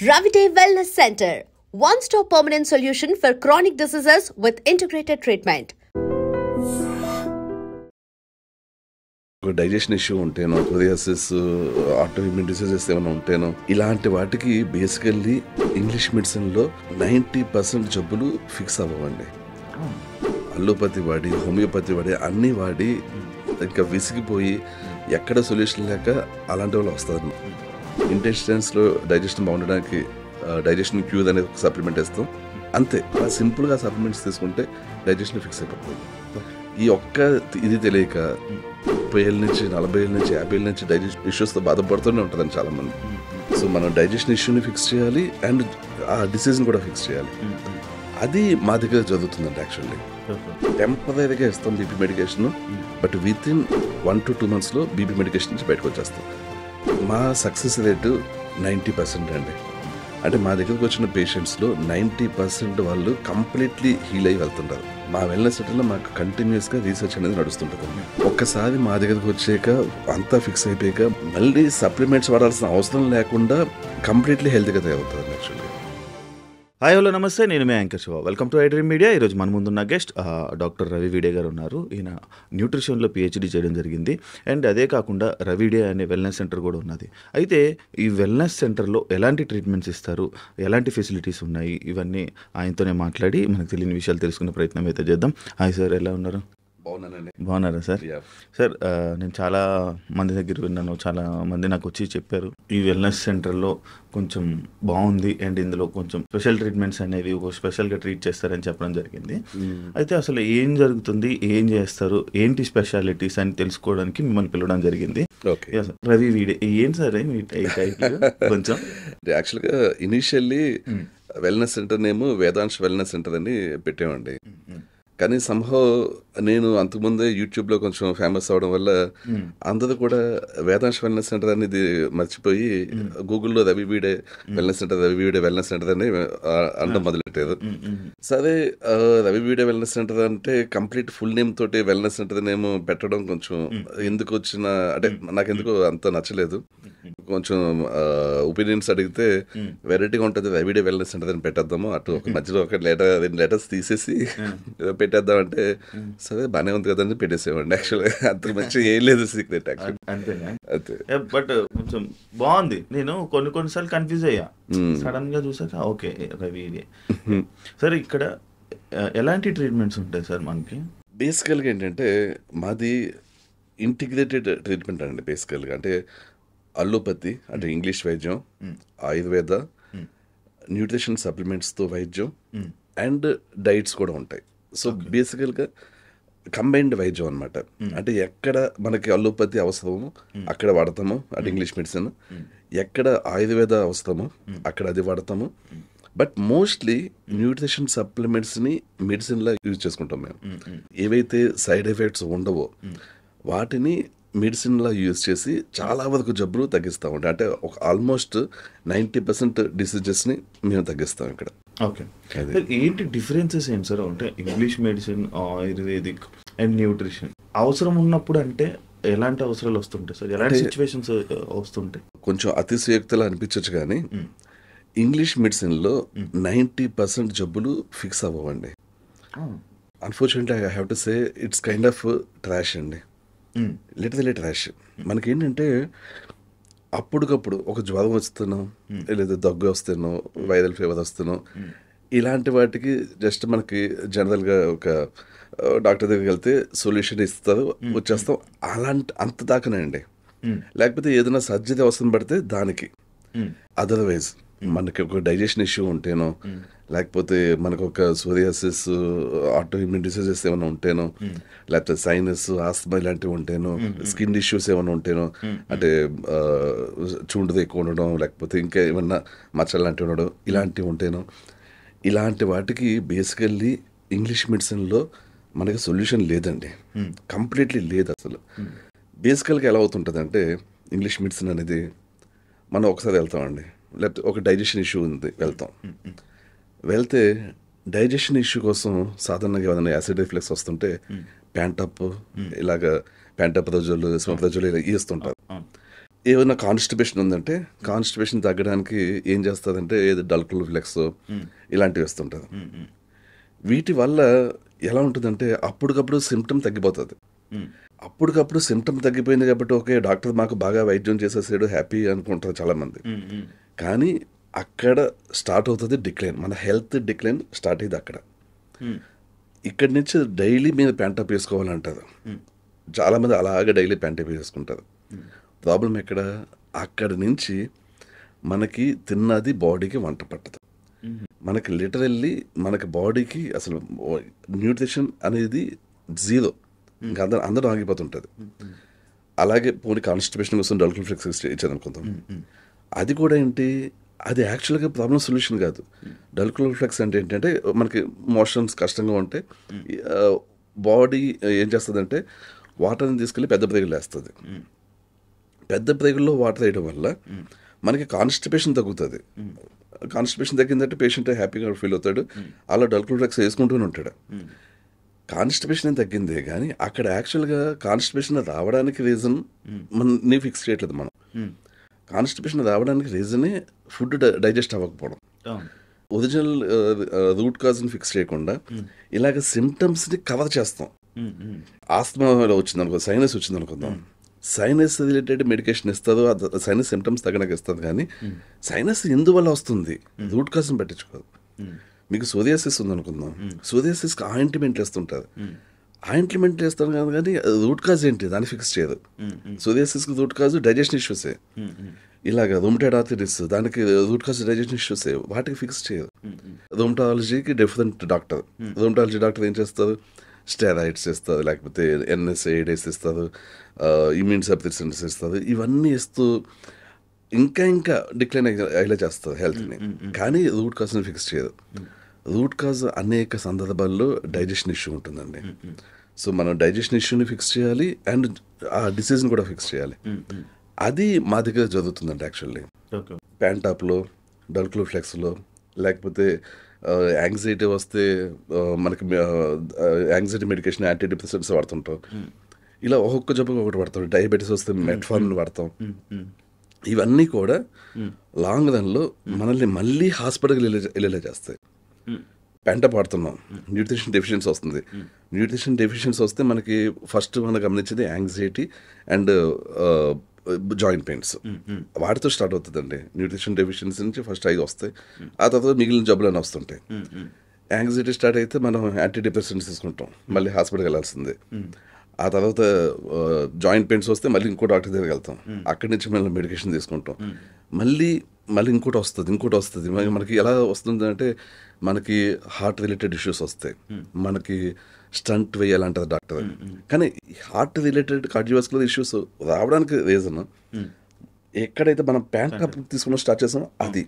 Ravite Wellness Center, one-stop permanent solution for chronic diseases with integrated treatment. Digestion issue ఉంటేనో, psoriasis, auto immune diseases ఏమైనా ఉంటేనో, ఇలాంటి వాటికి basically English మెడిసిన్లో 90% జబ్బులు ఫిక్స్ అవ్వండి. అల్లోపతి వాడి, హోమియోపతి వాడి, అన్నీ వాడి ఇంకా విసిగిపోయి ఎక్కడ సొల్యూషన్ లేక అలాంటి వాళ్ళు వస్తారు. ఇంటెస్టైన్స్లో డైజెషన్ బాగుండడానికి డైజెషన్ క్యూర్ అనేది ఒక సప్లిమెంట్ ఇస్తాం, అంతే. సింపుల్గా సప్లిమెంట్స్ తీసుకుంటే డైజెషన్ ఫిక్స్ అయిపోతుంది. ఈ ఒక్క ఇది తెలియక 30 ఏళ్ళ నుంచి 40 ఏళ్ళ నుంచి 50 ఏళ్ళ నుంచి డైజెషన్ ఇష్యూస్తో బాధపడుతూనే ఉంటుందని చాలామంది. సో మనం డైజెషన్ ఇష్యూని ఫిక్స్ చేయాలి అండ్ ఆ డిసీజ్ని కూడా ఫిక్స్ చేయాలి. అది మా దగ్గర జరుగుతుందండి. యాక్చువల్లీ టెంపరీగా ఇస్తాం BP medication, but with in 1 to 2 months BP medication నుంచి బయటకు వచ్చేస్తాం. మా సక్సెస్ రేటు 90% అండి. అంటే మా దగ్గరకు వచ్చిన పేషెంట్స్లో 90% వాళ్ళు కంప్లీట్లీ హీల్ అయ్యి వెళ్తుంటారు. మా వెల్నెస్ సెంటర్లో మాకు కంటిన్యూస్గా రీసెర్చ్ అనేది నడుస్తుంటుంది. ఒక్కసారి మా దగ్గరకు వచ్చాక అంతా ఫిక్స్ అయిపోయాక మళ్ళీ సప్లిమెంట్స్ వాడాల్సిన అవసరం లేకుండా కంప్లీట్లీ హెల్త్గా తయారవుతుంది. యాక్చువల్లీ హాయ్ హలో నమస్తే, నేను మీ anchor Shiva. Welcome to iDream media. ఈరోజు మన ముందున్న గెస్ట్ డాక్టర్ రవి వీడే గారు ఉన్నారు. ఈయన న్యూట్రిషన్లో PhD చేయడం జరిగింది. అండ్ అదే కాకుండా రవిడే అనే వెల్నెస్ సెంటర్ కూడా ఉన్నది. అయితే ఈ వెల్నెస్ సెంటర్లో ఎలాంటి ట్రీట్మెంట్స్ ఇస్తారు, ఎలాంటి ఫెసిలిటీస్ ఉన్నాయి, ఇవన్నీ ఆయనతోనే మాట్లాడి మనకు తెలియని విషయాలు తెలుసుకునే ప్రయత్నం అయితే చేద్దాం. హాయ్ సార్, ఎలా ఉన్నారు? బాగున్నారా సార్? సార్, నేను చాలా మంది దగ్గర విన్నాను, చాలా మంది నాకు వచ్చి చెప్పారు ఈ వెల్నెస్ సెంటర్లో కొంచెం బాగుంది అండ్ ఇందులో కొంచెం స్పెషల్ ట్రీట్మెంట్స్ అనేవి స్పెషల్గా ట్రీట్ చేస్తారని చెప్పడం జరిగింది. అయితే అసలు ఏం జరుగుతుంది, ఏం చేస్తారు, ఏంటి స్పెషాలిటీస్ అని తెలుసుకోవడానికి మిమ్మల్ని పిలవడం జరిగింది. రవి వీడే ఏం సార్ కొంచెం? యాక్చువల్గా initially wellness centre name Vedansh wellness centre అని పెట్టామండి. కానీ సంహౌ నేను అంతకుముందే యూట్యూబ్లో కొంచెం ఫేమస్ అవడం వల్ల అందరూ కూడా వేదాంశ్ వెల్నెస్ సెంటర్ అనేది మర్చిపోయి గూగుల్లో రవి వీడే వెల్నెస్ సెంటర్, రవి వీడే వెల్నెస్ సెంటర్ అని అనడం మొదలెట్టారు. సరే, రవి వీడే వెల్నెస్ సెంటర్ అంటే కంప్లీట్ ఫుల్ నేమ్ తోటి వెల్నెస్ సెంటర్ నేమ్ పెట్టడం కొంచెం ఎందుకు వచ్చిన అంటే నాకెందుకు అంత నచ్చలేదు. కొంచెం ఒపీనియన్స్ అడిగితే వెరైటీగా ఉంటుంది, రవిడే వెల్నెస్ సెంటర్ అని పెట్టేద్దాము, అటు ఒక మధ్యలో ఒక లెటర్స్ తీసేసి పెట్టేద్దాం అంటే సరే బాగానే ఉంది కదండి పెట్టేసేవాడి. యాక్చువల్గా అంత మంచిగా ఏం లేదు సీక్రెట్. అంతేనా? బట్ కొంచెం బాగుంది. నేను కొన్నిసార్లు కన్ఫ్యూజ్ అయ్యా, సడన్ గా చూసాక ఓకే రవి. సరే, ఇక్కడ ఎలాంటి ట్రీట్మెంట్స్ ఉంటాయి సార్ మనకి? బేసికల్గా ఏంటంటే మాది ఇంటిగ్రేటెడ్ ట్రీట్మెంట్ అండి. బేసికల్గా అంటే అల్లోపతి అంటే ఇంగ్లీష్ వైద్యం, ఆయుర్వేద, న్యూట్రిషన్ సప్లిమెంట్స్తో వైద్యం అండ్ డైట్స్ కూడా ఉంటాయి. సో బేసికల్గా కంబైన్డ్ వైద్యం అనమాట. అంటే ఎక్కడ మనకి అల్లోపతి అవసరమో అక్కడ వాడతాము, అంటే ఇంగ్లీష్ మెడిసిన్. ఎక్కడ ఆయుర్వేద అవసరమో అక్కడ అది వాడతాము. బట్ మోస్ట్లీ న్యూట్రిషన్ సప్లిమెంట్స్ని మెడిసిన్లా యూజ్ చేసుకుంటాం మేము. ఏవైతే సైడ్ ఎఫెక్ట్స్ ఉండవో వాటిని మెడిసిన్లా యూజ్ చేసి చాలా వరకు జబ్బులు తగ్గిస్తాం. అంటే ఒక ఆల్మోస్ట్ 90% డిసీజెస్ని మేము తగ్గిస్తాం ఇక్కడ. ఓకే, ఏంటి డిఫరెన్సెస్ ఏంటి సార్? అంటే English medicine, ayurvedic and nutrition అవసరం ఉన్నప్పుడు అంటే ఎలాంటి అవసరాలు వస్తుంటాయి సార్? ఎలాంటి సిచ్యువేషన్స్ వస్తుంటాయి? కొంచెం అతిశయోక్తిలా అనిపించవచ్చు కానీ ఇంగ్లీష్ మెడిసిన్లో 90% జబ్బులు ఫిక్స్ అవ్వండి. Unfortunately I have to say it's kind of trash అండి, లిటరలీ ట్రాష్. మనకేంటంటే అప్పటికప్పుడు ఒక జ్వరం వస్తున్నాం, లేదా దగ్గు వస్తున్నాం, వైరల్ ఫీవర్ వస్తున్నాం, ఇలాంటి వాటికి జస్ట్ మనకి జనరల్గా ఒక డాక్టర్ దగ్గరికి వెళ్తే సొల్యూషన్ ఇస్తారు, వచ్చేస్తాం. అంత దాకానే అండి. లేకపోతే ఏదైనా సర్జరీ అవసరం పడితే దానికి. అదర్వైజ్ మనకి ఒక డైజెషన్ ఇష్యూ ఉంటేనో, లేకపోతే మనకు ఒక సోరియాసిస్, ఆటో ఇమ్యూన్ డిసీజెస్ ఏమైనా ఉంటేనో, లేకపోతే సైనస్, ఆస్తమా ఇలాంటివి ఉంటేనో, స్కిన్ ఇష్యూస్ ఏమైనా ఉంటేనో, అంటే చూండుది ఎక్కువ ఉండడం, లేకపోతే ఇంకా ఏమన్నా మచ్చలు లాంటివి ఉండడం, ఇలాంటివి ఉంటేనో, ఇలాంటి వాటికి బేసికల్లీ ఇంగ్లీష్ మెడిసిన్లో మనకి సొల్యూషన్ లేదండి, కంప్లీట్లీ లేదు అసలు. బేసికల్గా ఎలా అవుతుంటుంది అంటే ఇంగ్లీష్ మెడిసిన్ అనేది మనం ఒకసారి వెళ్తామండి, లేకపోతే ఒక డైజెషన్ ఇష్యూ ఉంది వెళ్తే డైజెషన్ ఇష్యూ కోసం సాధారణంగా ఏదైనా యాసిడ్ రిఫ్లెక్స్ వస్తుంటే ప్యాంటప్, ఇలాగ ప్యాంటప్రజోల్, ఎస్మోప్రజోల్ ఇలా ఇస్తుంటారు. ఏమైనా కాన్స్టిపేషన్ ఉందంటే కాన్స్టిపేషన్ తగ్గడానికి ఏం చేస్తుందంటే ఏదో డల్క్లోఫ్లెక్స్ ఇలాంటివి వేస్తుంటుంది. వీటి వల్ల ఎలా ఉంటుందంటే అప్పటికప్పుడు సిమ్టమ్ తగ్గిపోతుంది. అప్పటికప్పుడు సిమ్టమ్ తగ్గిపోయింది కాబట్టి ఓకే డాక్టర్ మాకు బాగా వైద్యం చేసేసాడు హ్యాపీ అనుకుంటారు చాలామంది. కానీ అక్కడ స్టార్ట్ అవుతుంది డిక్లైన్, మన హెల్త్ డిక్లైన్ స్టార్ట్ అయ్యింది అక్కడ. ఇక్కడి నుంచి డైలీ మీరు ప్యాంటప్ వేసుకోవాలంటారు. చాలామంది అలాగే డైలీ ప్యాంటప్ వేసుకుంటారు. ప్రాబ్లం ఎక్కడ, అక్కడి నుంచి మనకి తిన్నది బాడీకి వంట పట్టదు. మనకి లిటరల్లీ మనకి బాడీకి అసలు న్యూట్రిషన్ అనేది జీరో, ఇంకా అందరూ ఆగిపోతుంటుంది. అలాగే పోనీ కాన్స్టిపేషన్ కోసం డల్క్లోఫ్లెక్స్ ఇచ్చారు అనుకుందాం, అది కూడా ఏంటి, అది యాక్చువల్గా ప్రాబ్లం సొల్యూషన్ కాదు. డల్క్లోఫ్లెక్స్ అంటే ఏంటంటే మనకి మోషన్స్ కష్టంగా ఉంటే బాడీ ఏం చేస్తుందంటే వాటర్ని తీసుకెళ్ళి పెద్ద ప్రేగులు వేస్తుంది. పెద్ద ప్రేగుల్లో వాటర్ వేయడం వల్ల మనకి కాన్స్టిపేషన్ తగ్గుతుంది. కాన్స్టిపేషన్ తగ్గిందంటే పేషెంట్ హ్యాపీగా ఫీల్ అవుతాడు, అలా డల్క్లోఫ్లెక్స్ వేసుకుంటూనే ఉంటాడు. కాన్స్టిపేషన్ ఏం తగ్గిందే కానీ అక్కడ యాక్చువల్గా కాన్స్టిపేషన్ రావడానికి రీజన్ నీ ఫిక్స్ చేయట్లేదు మనం. కాన్స్టిపేషన్ రావడానికి రీజనే ఫుడ్ డైజెస్ట్ అవ్వకపోవడం. ఒరిజినల్ రూట్ కాజ్ని ఫిక్స్ చేయకుండా ఇలాగ సిమ్టమ్స్ని కవర్ చేస్తాం. ఆస్తమా వచ్చింది అనుకో, సైనస్ వచ్చింది అనుకుందాం, సైనస్ రిలేటెడ్ మెడికేషన్ ఇస్తారు, సైనస్ సిమ్టమ్స్ తగ్గడానికి ఇస్తుంది. కానీ సైనస్ ఎందువల్ల వస్తుంది రూట్ కాజ్ని పట్టించుకోదు. మీకు సోరియాసిస్ ఉంది అనుకుందాం, సోరియాసిస్కి ఆయింట్మెంట్లు వేస్తుంటారు, ఆయింట్మెంట్లు వేస్తాను కాదు కానీ రూట్ కాజ్ ఏంటి దాన్ని ఫిక్స్ చేయదు. సోరియాసిస్కి రూట్ కాజ్ డైజెషన్ ఇష్యూసే. ఇలాగ రూమటైడ్ ఆర్థరైటిస్ దానికి రూట్ కాజ్ డైజెషన్ ఇష్యూసే, వాటికి ఫిక్స్ చేయదు. రూమటాలజీకి డిఫరెంట్ డాక్టర్. రూమటాలజీ డాక్టర్ ఏం చేస్తారు, స్టెరాయిడ్స్ ఇస్తారు, లేకపోతే ఎన్ఎస్ఐడ్స్ ఇస్తారు, ఇమ్యూన్ సప్రెసెంట్స్ ఇస్తారు. ఇవన్నీ ఇస్తూ ఇంకా డిక్లైన్ అయ్యేలా చేస్తారు హెల్త్ని. కానీ రూట్ కాజ్ని ఫిక్స్ చేయదు. రూట్ కాజ్ అనేక సందర్భాల్లో డైజెషన్ ఇష్యూ ఉంటుందండి. సో మనం డైజెషన్ ఇష్యూని ఫిక్స్ చేయాలి అండ్ ఆ డిసీజ్ని కూడా ఫిక్స్ చేయాలి. అది మా దగ్గర జరుగుతుందండి యాక్చువల్లీ. ప్యాంటాప్లో, డల్క్లోఫ్లెక్స్లో, లేకపోతే యాంగ్జైటీ వస్తే మనకి యాంగ్జైటీ మెడికేషన్ యాంటీ డిప్రెసెంట్స్ వాడుతుంటాం. ఇలా ఒక్కొక్క జబ్బుకి ఒకటి వాడతాం. డయాబెటీస్ వస్తే మెట్ఫార్మిన్ వాడతాం. ఇవన్నీ కూడా లాంగ్ రన్లో మనల్ని మళ్ళీ హాస్పిటల్కి వెళ్ళేలా చేస్తాయి. ప్యాంటప్ వాడుతున్నాం, న్యూట్రిషన్ డెఫిషియన్సీ వస్తుంది. న్యూట్రిషన్ డెఫిషియన్సీ వస్తే మనకి ఫస్ట్ మనం గమనించేది యాంగ్జైటీ అండ్ జాయింట్ పెయిన్స్. వాటితో స్టార్ట్ అవుతుందండి. న్యూట్రిషన్ డెఫిషియన్సీ నుంచి ఫస్ట్ 5 వస్తాయి, ఆ తర్వాత మిగిలిన జబ్బులన్నీ వస్తుంటాయి. యాంగ్జైటీ స్టార్ట్ అయితే మనం యాంటీ డిప్రెసెంట్స్ తీసుకుంటాం, మళ్ళీ హాస్పిటల్కి వెళ్ళాల్సిందే. ఆ తర్వాత జాయింట్ పెయిన్స్ వస్తే మళ్ళీ ఇంకో డాక్టర్ దగ్గరికి వెళ్తాం, అక్కడి నుంచి మళ్ళీ మెడికేషన్ తీసుకుంటాం, మళ్ళీ ఇంకోటి వస్తుంది. మనకి ఎలా వస్తుంది అంటే మనకి హార్ట్ రిలేటెడ్ ఇష్యూస్ వస్తాయి, మనకి స్టంట్ వేయాలంటారు డాక్టర్. కానీ హార్ట్ రిలేటెడ్ కార్డియోవాస్కులర్ ఇష్యూస్ రావడానికి రీజన్ ఎక్కడైతే మనం ప్యాంటప్ తీసుకుని స్టార్ట్ చేసామో అది.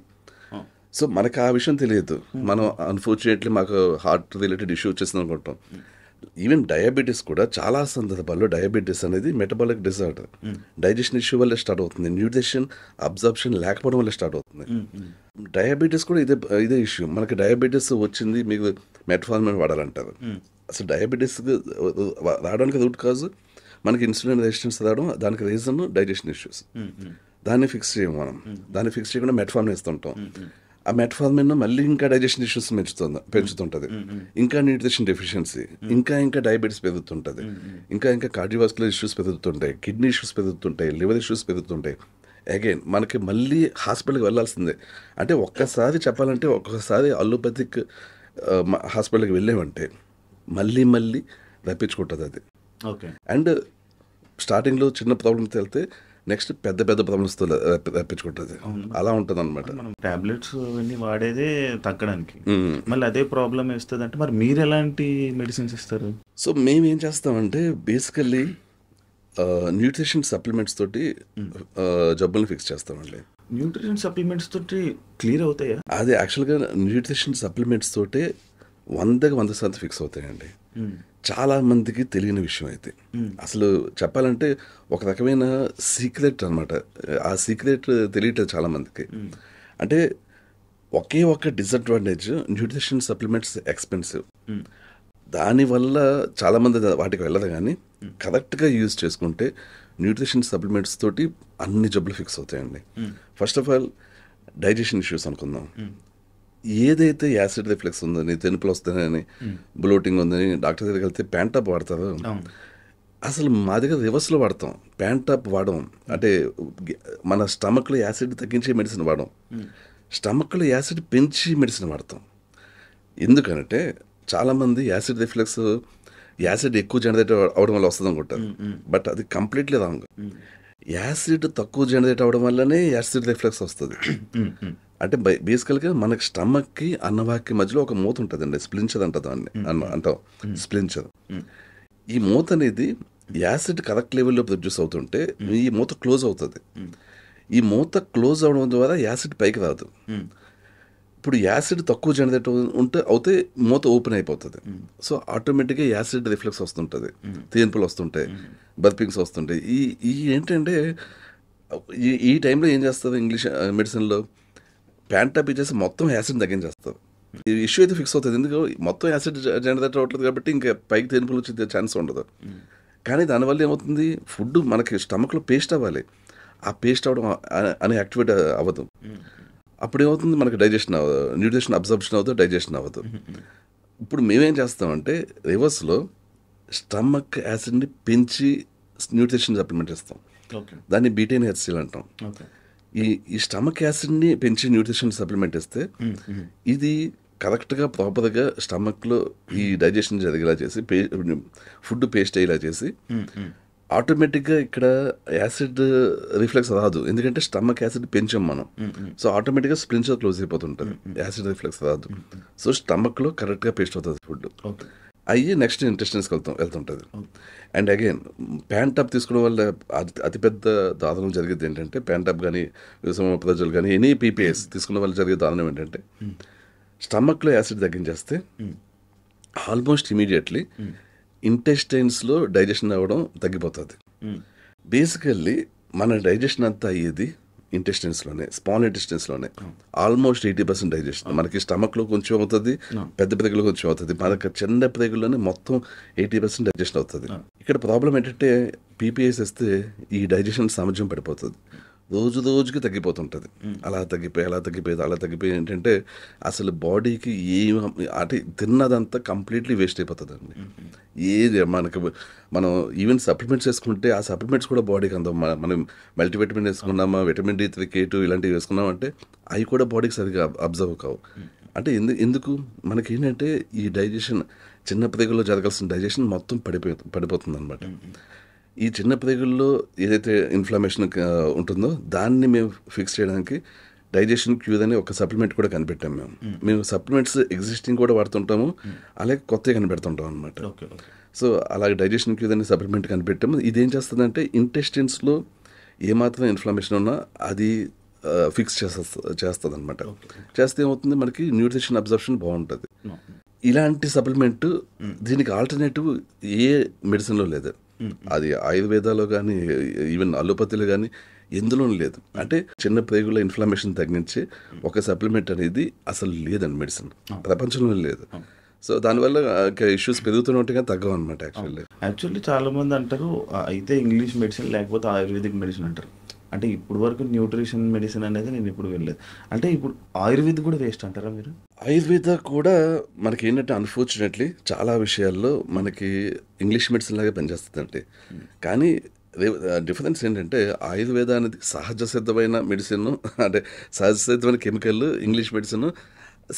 సో మనకు ఆ విషయం తెలియదు. మనం అన్ఫార్చునేట్లీ మాకు హార్ట్ రిలేటెడ్ ఇష్యూ వచ్చేసింది అనుకుంటాం. ఈవెన్ డయాబెటీస్ కూడా చాలా సందర్భాల్లో డయాబెటీస్ అనేది మెటబాలిక్ డిజార్డర్, డైజెషన్ ఇష్యూ వల్లే స్టార్ట్ అవుతుంది, న్యూట్రిషన్ అబ్జర్ప్షన్ లేకపోవడం వల్ల స్టార్ట్ అవుతుంది. డయాబెటీస్ కూడా ఇదే ఇష్యూ. మనకి డయాబెటీస్ వచ్చింది, మీకు మెట్ఫార్మిన్ వాడాలంటారు. అసలు డయాబెటీస్ రావడానికి రూట్ కాజ్ మనకి ఇన్సులిన్ రెసిస్టెన్స్ రావడం, దానికి రీజన్ డైజెషన్ ఇష్యూస్. దాన్ని ఫిక్స్ చేయము మనం, దాన్ని ఫిక్స్ చేయకుండా మెట్ఫార్మిన్ ఇస్తుంటాం. ఆ మెట్ఫార్మిన్ మళ్ళీ ఇంకా డైజెషన్ ఇష్యూస్ పెంచుతుంటుంది, ఇంకా న్యూట్రిషన్ డెఫిషియన్సీ, ఇంకా డయాబెటీస్ పెరుగుతుంటుంది, ఇంకా కార్డియోవాస్కులర్ ఇష్యూస్ పెరుగుతుంటాయి, కిడ్నీ ఇష్యూస్ పెరుగుతుంటాయి, లివర్ ఇష్యూస్ పెరుగుతుంటాయి. అగైన్ మనకి మళ్ళీ హాస్పిటల్కి వెళ్ళాల్సిందే. అంటే ఒక్కసారి చెప్పాలంటే ఒక్కసారి అలోపతిక్ హాస్పిటల్కి వెళ్ళామంటే మళ్ళీ రప్పించుకుంటుంది అది. అండ్ స్టార్టింగ్లో చిన్న ప్రాబ్లమ్తో వెళ్తే నెక్స్ట్ పెద్ద ప్రాబ్లమ్స్తో రప్పించుకుంటుంది. అలా ఉంటుంది అనమాట. మనం టాబ్లెట్స్ అవన్నీ వాడేదే తగ్గడానికి, మళ్ళీ అదే ప్రాబ్లం వేస్తుంది అంటే మరి మీరు ఎలాంటి మెడిసిన్స్ ఇస్తారు? సో మేము ఏం చేస్తామంటే బేసికల్లీ న్యూట్రిషన్ సప్లిమెంట్స్ తోటి జబ్బులను ఫిక్స్ చేస్తామండి. న్యూట్రిషన్ సప్లిమెంట్స్ తోటి క్లియర్ అవుతాయా? అది యాక్చువల్గా న్యూట్రిషన్ సప్లిమెంట్స్ తోటే 100% ఫిక్స్ అవుతాయండి. చాలా మందికి తెలియని విషయం అయితే అసలు చెప్పాలంటే ఒక రకమైన సీక్రెట్ అనమాట. ఆ సీక్రెట్ తెలియటం చాలా మందికి. అంటే ఒకే ఒక డిసడ్వాంటేజ్, న్యూట్రిషన్ సప్లిమెంట్స్ ఎక్స్పెన్సివ్. దానివల్ల చాలామంది వాటికి వెళ్ళదు. కానీ కరెక్ట్గా యూజ్ చేసుకుంటే న్యూట్రిషన్ సప్లిమెంట్స్ తోటి అన్ని జబ్బులు ఫిక్స్ అవుతాయండి. First of all digestion issues అనుకుందాం. ఏదైతే యాసిడ్ రిఫ్లెక్స్ ఉందని, తెనుపులు వస్తాయని, బ్లోటింగ్ ఉందని డాక్టర్ దగ్గరికి వెళ్తే ప్యాంటాప్ వాడతారు. అసలు మా దగ్గర రివర్స్లో వాడతాం. ప్యాంటాప్ వాడడం అంటే మన స్టమక్లో యాసిడ్ తగ్గించే మెడిసిన్ వాడడం, స్టమక్లో యాసిడ్ పెంచి మెడిసిన్ వాడతాం. ఎందుకంటే చాలామంది యాసిడ్ రిఫ్లెక్స్ యాసిడ్ ఎక్కువ జనరేట్ అవడం వల్ల వస్తుంది అనుకుంటారు. బట్ అది కంప్లీట్లీ రాంగ్. యాసిడ్ తక్కువ జనరేట్ అవడం వల్లనే యాసిడ్ రిఫ్లెక్స్ వస్తుంది. అంటే బేసికల్గా మనకి స్టమక్కి అన్నవాకి మధ్యలో ఒక మూత ఉంటుందండి, స్ప్లించర్ అంట దాన్ని అంటాం, స్ప్లించర్. ఈ మూత అనేది యాసిడ్ కరెక్ట్ లెవెల్లో ప్రొడ్యూస్ అవుతుంటే ఈ మూత క్లోజ్ అవుతుంది. ఈ మూత క్లోజ్ అవడం ద్వారా యాసిడ్ పైకి రాదు. ఇప్పుడు యాసిడ్ తక్కువ జనరేట్ అవుతే మూత ఓపెన్ అయిపోతుంది. సో ఆటోమేటిక్గా యాసిడ్ రిఫ్లెక్స్ వస్తుంటుంది, తేన్పులు వస్తుంటాయి, బర్పింగ్స్ వస్తుంటాయి. ఈ ఏంటంటే ఈ టైంలో ఏం చేస్తారు ఇంగ్లీష్ మెడిసిన్లో, ప్యాంటాప్ ఇచ్చేసి మొత్తం యాసిడ్ తగ్గించేస్తారు. ఈ ఇష్యూ అయితే ఫిక్స్ అవుతుంది. ఎందుకు మొత్తం యాసిడ్ జనరేట్ అవ్వట్లేదు కాబట్టి ఇంకా పైకి తేన్పులు వచ్చే ఛాన్స్ ఉండదు. కానీ దానివల్ల ఏమవుతుంది, ఫుడ్ మనకి స్టమక్లో పేస్ట్ అవ్వాలి, ఆ పేస్ట్ అవ్వడం అని యాక్టివేట్ అవ్వదు. అప్పుడు ఏమవుతుంది, మనకి డైజెషన్ అవ్వదు, న్యూట్రిషన్ అబ్జర్ప్షన్ అవుతుంది, డైజెషన్ అవ్వదు. ఇప్పుడు మేమేం చేస్తామంటే రివర్స్లో స్టమక్ యాసిడ్ని పెంచి న్యూట్రిషన్ సప్లిమెంట్ ఇస్తాం. దాన్ని బీటైన్ హెచ్సిఎల్ అంటాం. ఈ స్టమక్ యాసిడ్ని పెంచి న్యూట్రిషన్ సప్లిమెంట్ ఇస్తే ఇది కరెక్ట్గా ప్రాపర్గా స్టమక్లో ఈ డైజెషన్ జరిగేలా చేసి ఫుడ్ పేస్ట్ అయ్యేలా చేసి ఆటోమేటిక్గా ఇక్కడ యాసిడ్ రిఫ్లెక్స్ రాదు. ఎందుకంటే స్టమక్ యాసిడ్ పెంచాం మనం. సో ఆటోమేటిక్గా స్ప్లించర్ క్లోజ్ అయిపోతుంటుంది, యాసిడ్ రిఫ్లెక్స్ రాదు. సో స్టమక్లో కరెక్ట్గా పేస్ట్ అవుతుంది ఫుడ్. అయ్యి నెక్స్ట్ ఇంటెస్టైన్స్కి వెళ్తుంటుంది. అండ్ అగైన్ ప్యాంటాప్ తీసుకోవడం వల్ల అతిపెద్ద దారుణం జరిగేది ఏంటంటే, ప్యాంటాప్ కానీ ప్రజలు కానీ ఎనీ పీపీఎస్ తీసుకున్న వల్ల జరిగే దారుణం ఏంటంటే, స్టమక్లో యాసిడ్ తగ్గించేస్తే ఆల్మోస్ట్ ఇమీడియట్లీ ఇంటెస్టైన్స్లో డైజెషన్ అవ్వడం తగ్గిపోతుంది. బేసికల్లీ మన డైజెషన్ అంతా అయ్యేది ఇంటెస్టైన్స్లోనే, స్మాల్ ఇంటెస్టైన్స్లోనే. ఆల్మోస్ట్ 80% డైజెషన్ మనకి స్టమక్లో కొంచెం అవుతుంది, పెద్ద ప్రేగులో కొంచెం అవుతుంది. మనకి చిన్న ప్రేగుల్లోనే మొత్తం 80% డైజెషన్ అవుతుంది. ఇక్కడ ప్రాబ్లం ఏంటంటే, పీపీఎస్ ఇస్తే ఈ డైజెషన్ సామర్థ్యం పడిపోతుంది, రోజు రోజుకి తగ్గిపోతుంటుంది. అలా తగ్గిపోయి ఏంటంటే అసలు బాడీకి అంటే తిన్నదంతా కంప్లీట్లీ వేస్ట్ అయిపోతుంది అండి. ఏది మనం ఈవెన్ సప్లిమెంట్స్ వేసుకుంటే ఆ సప్లిమెంట్స్ కూడా బాడీకి అందం. మనం మల్టీవిటమిన్ వేసుకున్నామా, విటమిన్ D3, K2 ఇలాంటివి వేసుకున్నామంటే అవి కూడా బాడీకి సరిగా అబ్జర్వ్ కావు. అంటే ఎందుకు మనకి ఏంటంటే ఈ డైజెషన్ చిన్న ప్రేగుల్లో జరగాల్సిన డైజెషన్ మొత్తం పడిపోతుంది అనమాట. ఈ చిన్న ప్రేగుల్లో ఏదైతే ఇన్ఫ్లమేషన్ ఉంటుందో దాన్ని మేము ఫిక్స్ చేయడానికి డైజెషన్ క్యూర్ అని ఒక సప్లిమెంట్ కూడా కనిపెట్టాం. మేము సప్లిమెంట్స్ ఎగ్జిస్టింగ్ కూడా వాడుతుంటాము, అలాగే కొత్తగా కనిపెడుతుంటాం అనమాట. సో అలాగే డైజెషన్ క్యూర్ అనే సప్లిమెంట్ కనిపెట్టాము. ఇదేం చేస్తుందంటే ఇంటెస్టిన్స్లో ఏమాత్రం ఇన్ఫ్లమేషన్ ఉన్నా అది ఫిక్స్ చేస్తుంది అనమాట. చేస్తే ఏమవుతుంది, మనకి న్యూట్రిషన్ అబ్జర్ప్షన్ బాగుంటుంది. ఇలాంటి సప్లిమెంట్ దీనికి ఆల్టర్నేటివ్ ఏ మెడిసిన్లో లేదు. అది ఆయుర్వేదాలో కానీ ఈవెన్ అలోపతిలో కానీ ఎందులోనూ లేదు. అంటే చిన్న ప్రేగుల ఇన్ఫ్లమేషన్ తగ్గించే ఒక సప్లిమెంట్ అనేది అసలు లేదండి మెడిసిన్ ప్రపంచంలో లేదు. సో దానివల్ల ఇష్యూస్ పెరుగుతున్నట్టుగా తగ్గవు అనమాట. యాక్చువల్లీ చాలా మంది అంటారు అయితే ఇంగ్లీష్ మెడిసిన్ లేకపోతే ఆయుర్వేదిక్ మెడిసిన్ అంటారు. అంటే ఇప్పుడు వరకు న్యూట్రిషన్ మెడిసిన్ అనేది నేను ఇప్పుడు వెళ్ళలేదు. అంటే ఇప్పుడు ఆయుర్వేద కూడా వేస్ట్ అంటారా మీరు? ఆయుర్వేద కూడా మనకి ఏంటంటే అన్ఫార్చునేట్లీ చాలా విషయాల్లో మనకి ఇంగ్లీష్ మెడిసిన్ లాగే పనిచేస్తుందండి. కానీ డిఫరెన్స్ ఏంటంటే ఆయుర్వేద అనేది సహజ సిద్ధమైన మెడిసిన్, అంటే సహజ సిద్ధమైన chemical, English medicine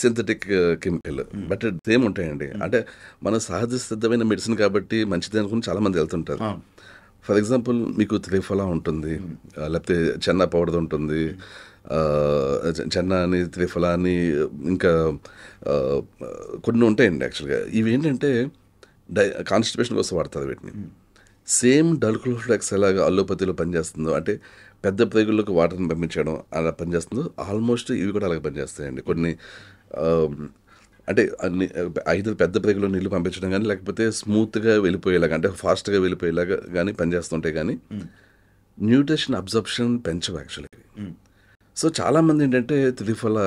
synthetic chemical, but same ఉంటాయండి. అంటే మన సహజ సిద్ధమైన మెడిసిన్ కాబట్టి మంచిది అనుకుని చాలామంది వెళ్తుంటారు. ఫర్ ఎగ్జాంపుల్ మీకు త్రిఫలా ఉంటుంది, లేకపోతే చెన్నా పౌడర్ ఉంటుంది, చెన్నా అని, త్రిఫలా అని, ఇంకా కొన్ని ఉంటాయండి. యాక్చువల్గా ఇవి ఏంటంటే కాన్స్టిపేషన్ కోసం వాడతారు వీటిని. సేమ్ డల్క్లోఫ్లెక్స్ ఎలాగ అల్లోపతిలో పనిచేస్తుందో, అంటే పెద్ద ప్రేగుల్లోకి వాటర్ని పంపించడం అలా పనిచేస్తుందో, ఆల్మోస్ట్ ఇవి కూడా అలాగే పనిచేస్తాయండి. కొన్ని అంటే అన్ని 5 పెద్ద ప్రేగులో నీళ్ళు పంపించడం కానీ, లేకపోతే స్మూత్గా వెళ్ళిపోయేలాగా, అంటే ఫాస్ట్గా వెళ్ళిపోయేలాగా కానీ పనిచేస్తుంటాయి. కానీ న్యూట్రిషన్ అబ్జర్ప్షన్ పెంచవు యాక్చువల్లీ. సో చాలామంది ఏంటంటే త్రిఫలా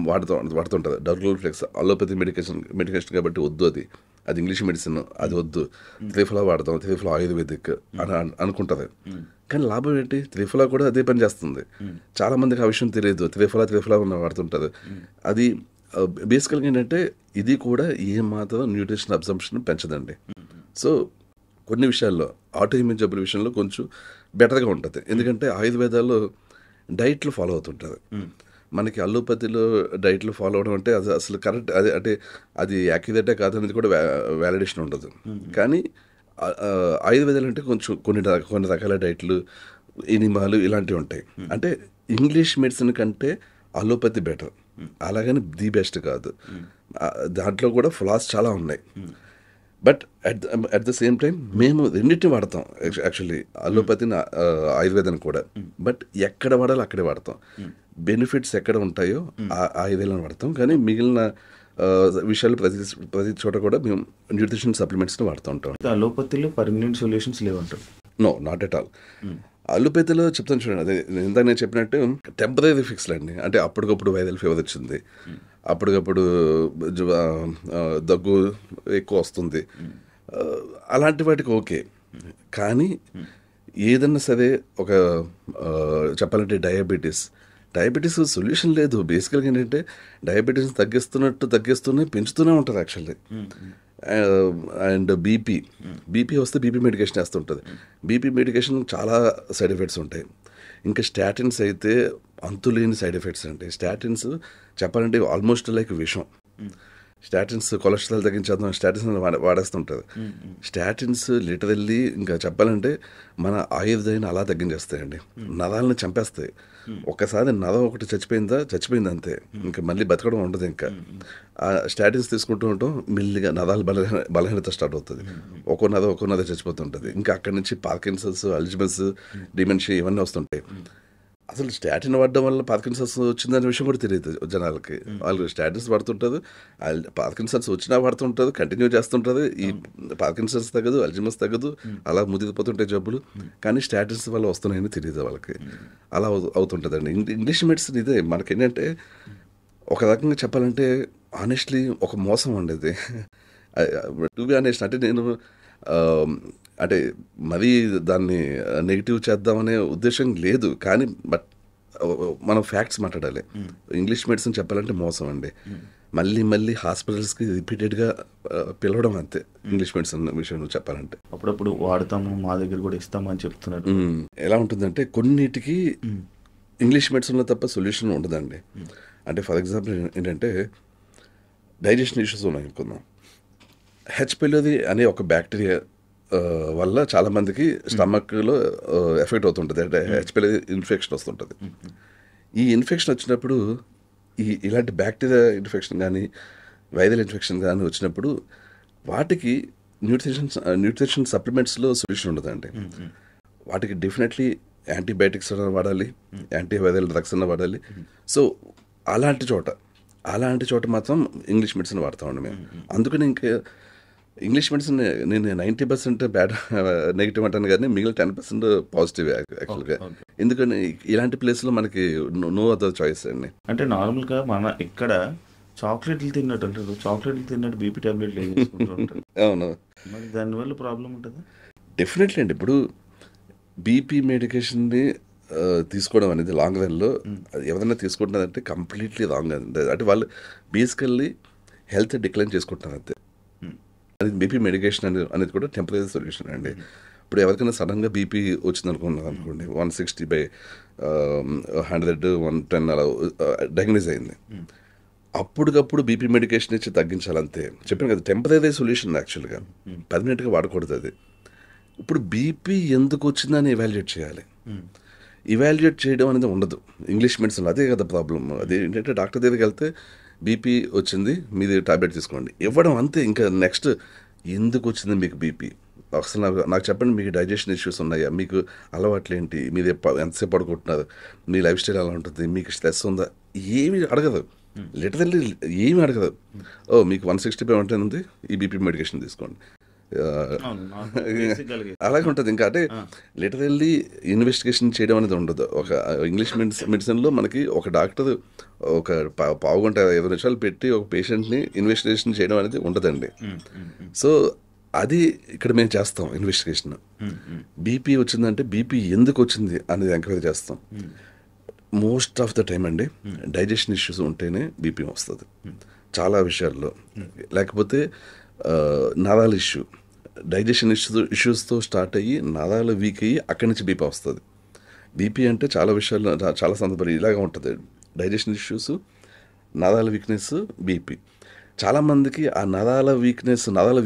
వాడుతుంటారు. డల్క్లోఫ్లెక్స్ అలోపతి మెడికేషన్ కాబట్టి వద్దు, అది అది ఇంగ్లీష్ మెడిసిన్, అది వద్దు, త్రిఫలా వాడదాం, త్రిఫలా ఆయుర్వేదిక్ అని అనుకుంటుంది. కానీ లాభం ఏంటి? త్రిఫలా కూడా అదే పని చేస్తుంది. చాలా మందికి ఆ విషయం తెలియదు. త్రిఫలా ఉన్న వాడుతుంటుంది. అది బేసికల్గా ఏంటంటే ఇది కూడా ఏ మాత్రం న్యూట్రిషన్ అబ్జంప్షన్ పెంచదండి. సో కొన్ని విషయాల్లో ఆటోఇమ్యూన్ జబ్బుల విషయంలో కొంచెం బెటర్గా ఉంటుంది. ఎందుకంటే ఆయుర్వేదాల్లో డైట్లు ఫాలో అవుతుంటుంది. మనకి అల్లోపతిలో డైట్లు ఫాలో అవడం అంటే అది అసలు కరెక్ట్, అది అంటే అది యాక్యురేటే కాదనేది కూడా వ్యాలిడేషన్ ఉండదు. కానీ ఆయుర్వేదాలు అంటే కొంచెం కొన్ని రకాల డైట్లు, ఎనిమాలు ఇలాంటివి ఉంటాయి. అంటే ఇంగ్లీష్ మెడిసిన్ కంటే అలోపతి బెటర్, అలాగని ది బెస్ట్ కాదు. దాంట్లో కూడా ఫ్లాస్ చాలా ఉన్నాయి. But at the same time మేము రెండింటిని వాడతాం యాక్చువల్లీ, అలోపతిని ఆయుర్వేదాన్ని కూడా. బట్ ఎక్కడ వాడాలో అక్కడే వాడతాం. బెనిఫిట్స్ ఎక్కడ ఉంటాయో ఆ ఆయుర్వేదాన్ని వాడతాం. కానీ మిగిలిన విషయాలు ప్రతి చోట కూడా మేము న్యూట్రిషన్ సప్లిమెంట్స్ని వాడుతూ ఉంటాం. అలోపతిలో పర్మనెంట్ సొల్యూషన్స్ లేవంటారు? No, not at all. అలోపతిలో చెప్తాను చూడండి, అదే ఇందాక నేను చెప్పినట్టు టెంపరీ ఫిక్స్లు అండి. అంటే అప్పటికప్పుడు వైరల్ ఫీవర్ వచ్చింది, అప్పటికప్పుడు దగ్గు ఎక్కువ వస్తుంది, అలాంటి వాటికి ఓకే. కానీ ఏదన్నా సరే ఒక చెప్పాలంటే డయాబెటీస్ సొల్యూషన్ లేదు. బేసికల్గా ఏంటంటే డయాబెటీస్ తగ్గిస్తూనే పెంచుతూనే ఉంటుంది యాక్చువల్లీ. అండ్ బీపీ వస్తే బీపీ మెడికేషన్ వేస్తుంటుంది. బీపీ మెడికేషన్ చాలా సైడ్ ఎఫెక్ట్స్ ఉంటాయి. ఇంకా స్టాటిన్స్ అయితే అంతులేని సైడ్ ఎఫెక్ట్స్ అండి. స్టాటిన్స్ చెప్పాలంటే ఆల్మోస్ట్ లైక్ విషం. స్టాటిన్స్ కొలెస్ట్రాల్ తగ్గించేద్దాం, స్టాటిన్స్ వాడేస్తుంటుంది. స్టాటిన్స్ లిటరల్లీ ఇంకా చెప్పాలంటే మన ఆయుర్దాయాన్ని అలా తగ్గించేస్తాయండి, నరాలను చంపేస్తాయి. ఒక్కసారి నరం ఒకటి చచ్చిపోయింది అంతే, ఇంకా మళ్ళీ బతకడం ఉండదు. ఇంకా ఆ స్టాటిన్స్ తీసుకుంటూ ఉంటాం, మెల్లిగా నరాలు బలహీనత స్టార్ట్ అవుతుంది. ఒక్కో నరం చచ్చిపోతుంటుంది. ఇంకా అక్కడి నుంచి పార్కిన్సన్స్, అల్జిమస్, డిమెన్షియా ఇవన్నీ వస్తుంటాయి. అసలు స్టాటిన్ వాడడం వల్ల పార్కిన్సన్స్ వచ్చిందనే విషయం కూడా తెలియదు జనాలకి. వాళ్ళు స్టాటిన్స్ వాడుతుంటారు, పార్కిన్సన్స్ వచ్చినా వాడుతుంటారు, కంటిన్యూ చేస్తుంటారు. ఈ పార్కిన్సన్స్ తగ్గదు, అల్జిమస్ తగ్గదు, అలా ముదిగిపోతుంటాయి జబ్బులు. కానీ స్టాటిన్స్ వల్ల వస్తున్నాయని తెలియదు వాళ్ళకి. అలా అవుతుంటుందండి ఇంగ్లీష్ మెడిసిన్. ఇదే మనకేంటంటే ఒక రకంగా చెప్పాలంటే ఆనెస్ట్లీ ఒక మోసం ఉండేది. టు బి ఆనెస్ట్, అంటే నేను అంటే మరీ దాన్ని నెగిటివ్ చేద్దామనే ఉద్దేశం లేదు. కానీ బట్ మనం ఫ్యాక్ట్స్ మాట్లాడాలి. ఇంగ్లీష్ మెడిసిన్ చెప్పాలంటే మోసం అండి. మళ్ళీ హాస్పిటల్స్కి రిపీటెడ్గా పిలవడం అంతే ఇంగ్లీష్ మెడిసిన్ విషయం చెప్పాలంటే. అప్పుడప్పుడు వాడతాము, మా దగ్గర కూడా ఇస్తాము అని చెప్తున్నారు. ఎలా ఉంటుందంటే కొన్నిటికి ఇంగ్లీష్ మెడిసిన్లో తప్ప సొల్యూషన్ ఉండదండి. అంటే ఫర్ ఎగ్జాంపుల్ ఏంటంటే డైజెషన్ ఇష్యూస్ ఉన్నాయి అనుకుందాం. హెచ్ పైలోరీ అనే ఒక బ్యాక్టీరియా వల్ల చాలామందికి స్టమక్లో ఎఫెక్ట్ అవుతుంటుంది. అంటే హెచ్ పైలోరీ ఇన్ఫెక్షన్ వస్తుంటుంది. ఈ ఇన్ఫెక్షన్ వచ్చినప్పుడు ఇలాంటి బ్యాక్టీరియా ఇన్ఫెక్షన్ కానీ వైరల్ ఇన్ఫెక్షన్ కానీ వచ్చినప్పుడు వాటికి న్యూట్రిషన్ సప్లిమెంట్స్లో సొల్యూషన్ ఉండదండి. వాటికి డెఫినెట్లీ యాంటీబయాటిక్స్ అన్న వాడాలి, యాంటీవైరల్ డ్రగ్స్ అన్న వాడాలి. సో అలాంటి చోట మాత్రం ఇంగ్లీష్ మెడిసిన్ వాడతామండి మేము. అందుకని ఇంకా ఇంగ్లీష్ మెడిసిన్ నేను 90% బ్యాడ్ నెగిటివ్ అంటాను, కానీ మిగిలిన 10% పాజిటివ్ యాక్చువల్గా. ఎందుకని ఇలాంటి ప్లేస్లో మనకి నో అదర్ చాయిస్ అండి. అంటే నార్మల్గా మన ఇక్కడ చాక్లెట్లు తిన్నట్టు అంటారు, చాక్లెట్లు తిన్నట్టు బీపీ టాబ్లెట్లు వేసుకుంటారు. అవును, మరి దానివల్ల ప్రాబ్లం ఉంటుందా? డెఫినెట్లీ అండి. ఇప్పుడు బీపీ మెడికేషన్ని తీసుకోవడం అనేది లాంగ్ రన్లో ఎవరైనా తీసుకుంటున్నారంటే కంప్లీట్లీ రాంగ్ అండి. అంటే వాళ్ళు బేసికల్లీ హెల్త్ డిక్లైన్ చేసుకుంటున్నారు అంతే. అది బీపీ మెడికేషన్ అనేది కూడా టెంపరీ సొల్యూషన్ అండి. ఇప్పుడు ఎవరికైనా సడన్గా బీపీ వచ్చింది అనుకోండి, 160/100, 110 అలా డయాగ్నోస్ అయింది. అప్పటికప్పుడు బీపీ మెడికేషన్ ఇచ్చి తగ్గించాలంతే. చెప్పాను కదా, టెంపరీ సొల్యూషన్ యాక్చువల్గా, పర్మనెంట్గా వాడకూడదు అది. ఇప్పుడు బీపీ ఎందుకు వచ్చిందని ఎవాల్యుయేట్ చేయాలి. ఇవాల్యుయేట్ చేయడం అనేది ఉండదు ఇంగ్లీష్ మెడిసిన్లో. అదే కదా ప్రాబ్లం. అది ఏంటంటే డాక్టర్ దగ్గరికి వెళ్తే బీపీ వచ్చింది, మీది టాబ్లెట్ తీసుకోండి ఇవ్వడం అంతే. ఇంకా నెక్స్ట్ ఎందుకు వచ్చింది మీకు బీపీ, అసలు నాకు చెప్పండి, మీకు డైజెషన్ ఇష్యూస్ ఉన్నాయా, మీకు అలవాట్లు ఏంటి, మీరు ఎంతసేపు పడుకుంటున్నారు, మీ లైఫ్ స్టైల్ ఎలా ఉంటుంది, మీకు స్ట్రెస్ ఉందా, ఏమి అడగదు. లిటరల్లీ ఏమి అడగదు. మీకు 160/110 ఉంది, ఈ బీపీ మెడికేషన్ తీసుకోండి. అలాగే ఉంటుంది. ఇంకా అంటే లిటరల్లీ ఇన్వెస్టిగేషన్ చేయడం అనేది ఉండదు. ఒక ఇంగ్లీష్ మెడిసిన్లో మనకి ఒక డాక్టర్ ఒక పావు గంట 20 నిమిషాలు పెట్టి ఒక పేషెంట్ని ఇన్వెస్టిగేషన్ చేయడం అనేది ఉండదండి. సో అది ఇక్కడ మేము చేస్తాం ఇన్వెస్టిగేషన్. బీపీ వచ్చిందంటే బీపీ ఎందుకు వచ్చింది అనేది ఎంక్వైరీ చేస్తాం. మోస్ట్ ఆఫ్ ద టైం అండి డైజెషన్ ఇష్యూస్ ఉంటేనే బీపీ వస్తుంది చాలా విషయాల్లో. లేకపోతే నరాల ఇష్యూ, డైజెషన్ ఇష్యూస్తో స్టార్ట్ అయ్యి నరాలు వీక్ అయ్యి అక్కడి నుంచి బీపీ వస్తుంది. బీపీ అంటే చాలా విషయాల్లో చాలా సందర్భాలు ఇలాగే ఉంటుంది. డైజెషన్ ఇష్యూస్, నరాల వీక్నెస్, బీపీ. చాలామందికి ఆ నరాల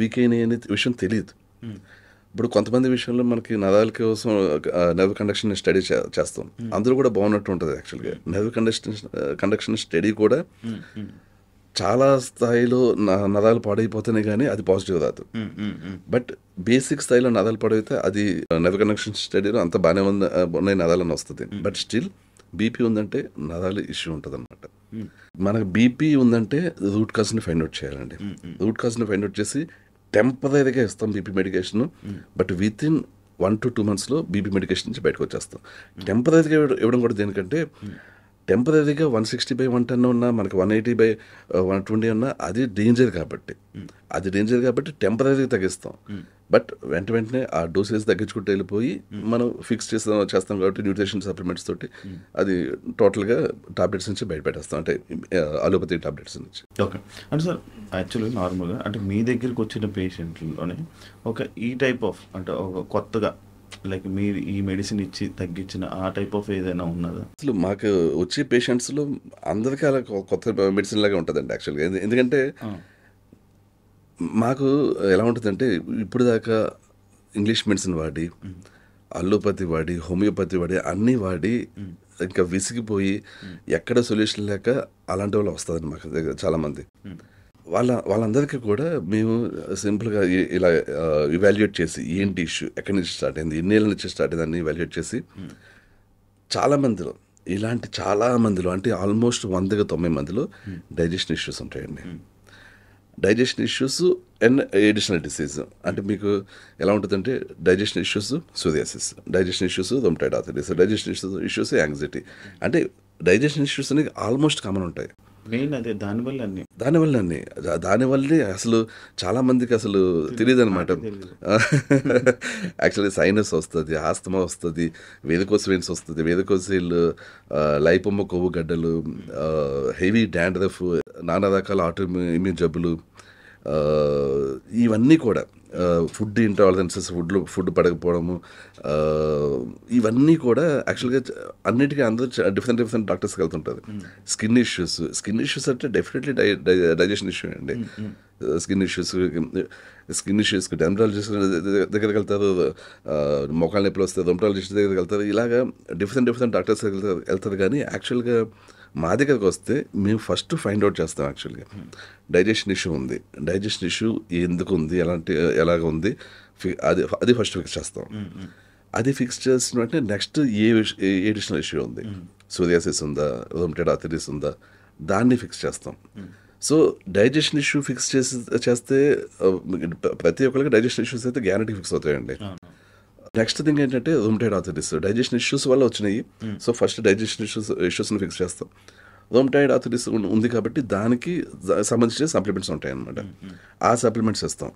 వీక్ అయినాయి అనే విషయం తెలియదు. ఇప్పుడు కొంతమంది విషయంలో మనకి నరాల కోసం నర్వ్ కండక్షన్ స్టడీ చేస్తాం, అందరూ కూడా బాగున్నట్టు ఉంటుంది. యాక్చువల్గా నర్వ్ కండక్షన్ స్టడీ కూడా చాలా స్థాయిలో నరాలు పాడైపోతున్నాయి కానీ అది పాజిటివ్ రాదు. బట్ బేసిక్ స్థాయిలో నరాలు పాడైతే అది నర్వ్ కండక్షన్ స్టడీలో అంత బాగానే ఉన్నాయి నరాలని వస్తుంది. బట్ స్టిల్ బీపీ ఉందంటే నరాలు ఇష్యూ ఉంటుంది అనమాట. మనకు బీపీ ఉందంటే రూట్ కాజ్ని ఫైండ్ అవుట్ చేయాలండి. రూట్ కాజ్ని ఫైండ్ అవుట్ చేసి టెంపరీగా ఇస్తాం BP medication. But with in 1 to 2 months BP medication నుంచి బయటకు వచ్చేస్తాం. టెంపరీగా ఇవ్వడం కూడా దేనికంటే టెంపరీగా 160/110 ఉన్నా మనకి 180/120 ఉన్నా అది డేంజర్ కాబట్టి టెంపరీగా తగ్గిస్తాం. బట్ వెంటనే ఆ డోసేజ్ తగ్గించుకుంటూ వెళ్ళిపోయి మనం ఫిక్స్ చేస్తాం కాబట్టి న్యూట్రిషన్ సప్లిమెంట్స్ తోటి అది టోటల్గా టాబ్లెట్స్ నుంచి బయటపెట్టేస్తాం, అంటే అలోపతి టాబ్లెట్స్ నుంచి. ఓకే అంటే సార్ యాక్చువల్గా నార్మల్గా అంటే మీ దగ్గరికి వచ్చిన పేషెంట్లోనే ఈ టైప్ ఆఫ్ అంటే ఒక కొత్తగా లైక్ మీరు ఈ మెడిసిన్ ఇచ్చి తగ్గించిన ఆ టైప్ ఆఫ్ ఏదైనా ఉన్నదా? అసలు మాకు వచ్చే పేషెంట్స్లో అందరికీ అలా కొత్త మెడిసిన్ లాగా ఉంటుందండి యాక్చువల్గా. ఎందుకంటే మాకు ఎలా ఉంటుందంటే ఇప్పుడు దాకా ఇంగ్లీష్ మెడిసిన్ వాడి, అల్లోపతి వాడి, హోమియోపతి వాడి అన్నీ వాడి ఇంకా విసిగిపోయి ఎక్కడ సొల్యూషన్ లేక అలాంటి వాళ్ళు వస్తుంది మాకు దగ్గర చాలామంది. వాళ్ళందరికీ కూడా మేము సింపుల్గా ఇలా ఇవాల్యుయేట్ చేసి ఏంటి ఇష్యూ, ఎక్కడి నుంచి స్టార్ట్ అయింది, ఎన్నేళ్ళ నుంచి స్టార్ట్ అయింది అన్ని ఇవాల్యుయేట్ చేసి చాలా మందిలో అంటే ఆల్మోస్ట్ 190 మందిలో డైజెషన్ ఇష్యూస్ ఉంటాయండి. Digestion issues and additional disease అంటే మీకు ఎలా ఉంటుందంటే digestion issues psoriasis, digestion issues rheumatoid arthritis, digestion issues anxiety, అంటే డైజెషన్ ఇష్యూస్ అనేవి ఆల్మోస్ట్ కామన్ ఉంటాయి. మెయిన్ అదే దానివల్లే అసలు చాలా మందికి అసలు తెలియదు అనమాట. యాక్చువల్లీ సైనస్ వస్తుంది, ఆస్తమా వస్తుంది, వేదికోస్ వెయిన్స్ వస్తుంది, వేదికోసిల్, లైపోమ కొవ్వు గడ్డలు, హెవీ డాండ్రఫ్, నానా రకాల ఆటో ఇమ్యూన్ జబ్బులు, ఇవన్నీ కూడా ఫుడ్ ఇంటాలరెన్సెస్, ఫుడ్ పడకపోవడము, ఇవన్నీ కూడా యాక్చువల్గా అన్నిటికీ అందరూ డిఫరెంట్ డాక్టర్స్కి వెళ్తుంటారు. స్కిన్ ఇష్యూస్ అంటే డెఫినెట్లీ డైజెషన్ ఇష్యూ అండి. స్కిన్ ఇష్యూస్కి డెర్మటాలజిస్ట్ దగ్గరికి వెళ్తారు, మోకాళ్ళ నొప్పులు వస్తే రొమటాలజిస్ట్ దగ్గరికి వెళ్తారు. ఇలాగా డిఫరెంట్ డాక్టర్స్ వెళ్తారు. కానీ యాక్చువల్గా మా దగ్గరకు వస్తే మేము ఫస్ట్ ఫైండ్ అవుట్ చేస్తాం. యాక్చువల్గా డైజెషన్ ఇష్యూ ఎందుకు ఉంది, ఎలాగ ఉంది, అది ఫస్ట్ ఫిక్స్ చేస్తాం. అది ఫిక్స్ చేసిన వెంటనే నెక్స్ట్ ఏ ఎడిషనల్ ఇష్యూ ఉంది, సోరియాసిస్ ఉందా, రొమటాయిడ్ ఆర్థరైటిస్ ఉందా, దాన్ని ఫిక్స్ చేస్తాం. సో డైజెషన్ ఇష్యూ ఫిక్స్ చేస్తే ప్రతి ఒక్కరికి డైజెషన్ ఇష్యూస్ అయితే గ్యారంటీ ఫిక్స్ అవుతాయండి. నెక్స్ట్ థింగ్ ఏంటంటే రొమటాయిడ్ ఆర్థరైటిస్, డైజెషన్ ఇష్యూస్ వల్ల వచ్చినాయి. సో ఫస్ట్ డైజెషన్ ఇష్యూస్ని ఫిక్స్ చేస్తాం. రొమటాయిడ్ ఆర్థరైటిస్ ఉంది కాబట్టి దానికి సంబంధించిన సప్లిమెంట్స్ ఉంటాయి అన్నమాట. ఆ సప్లిమెంట్స్ ఇస్తాం.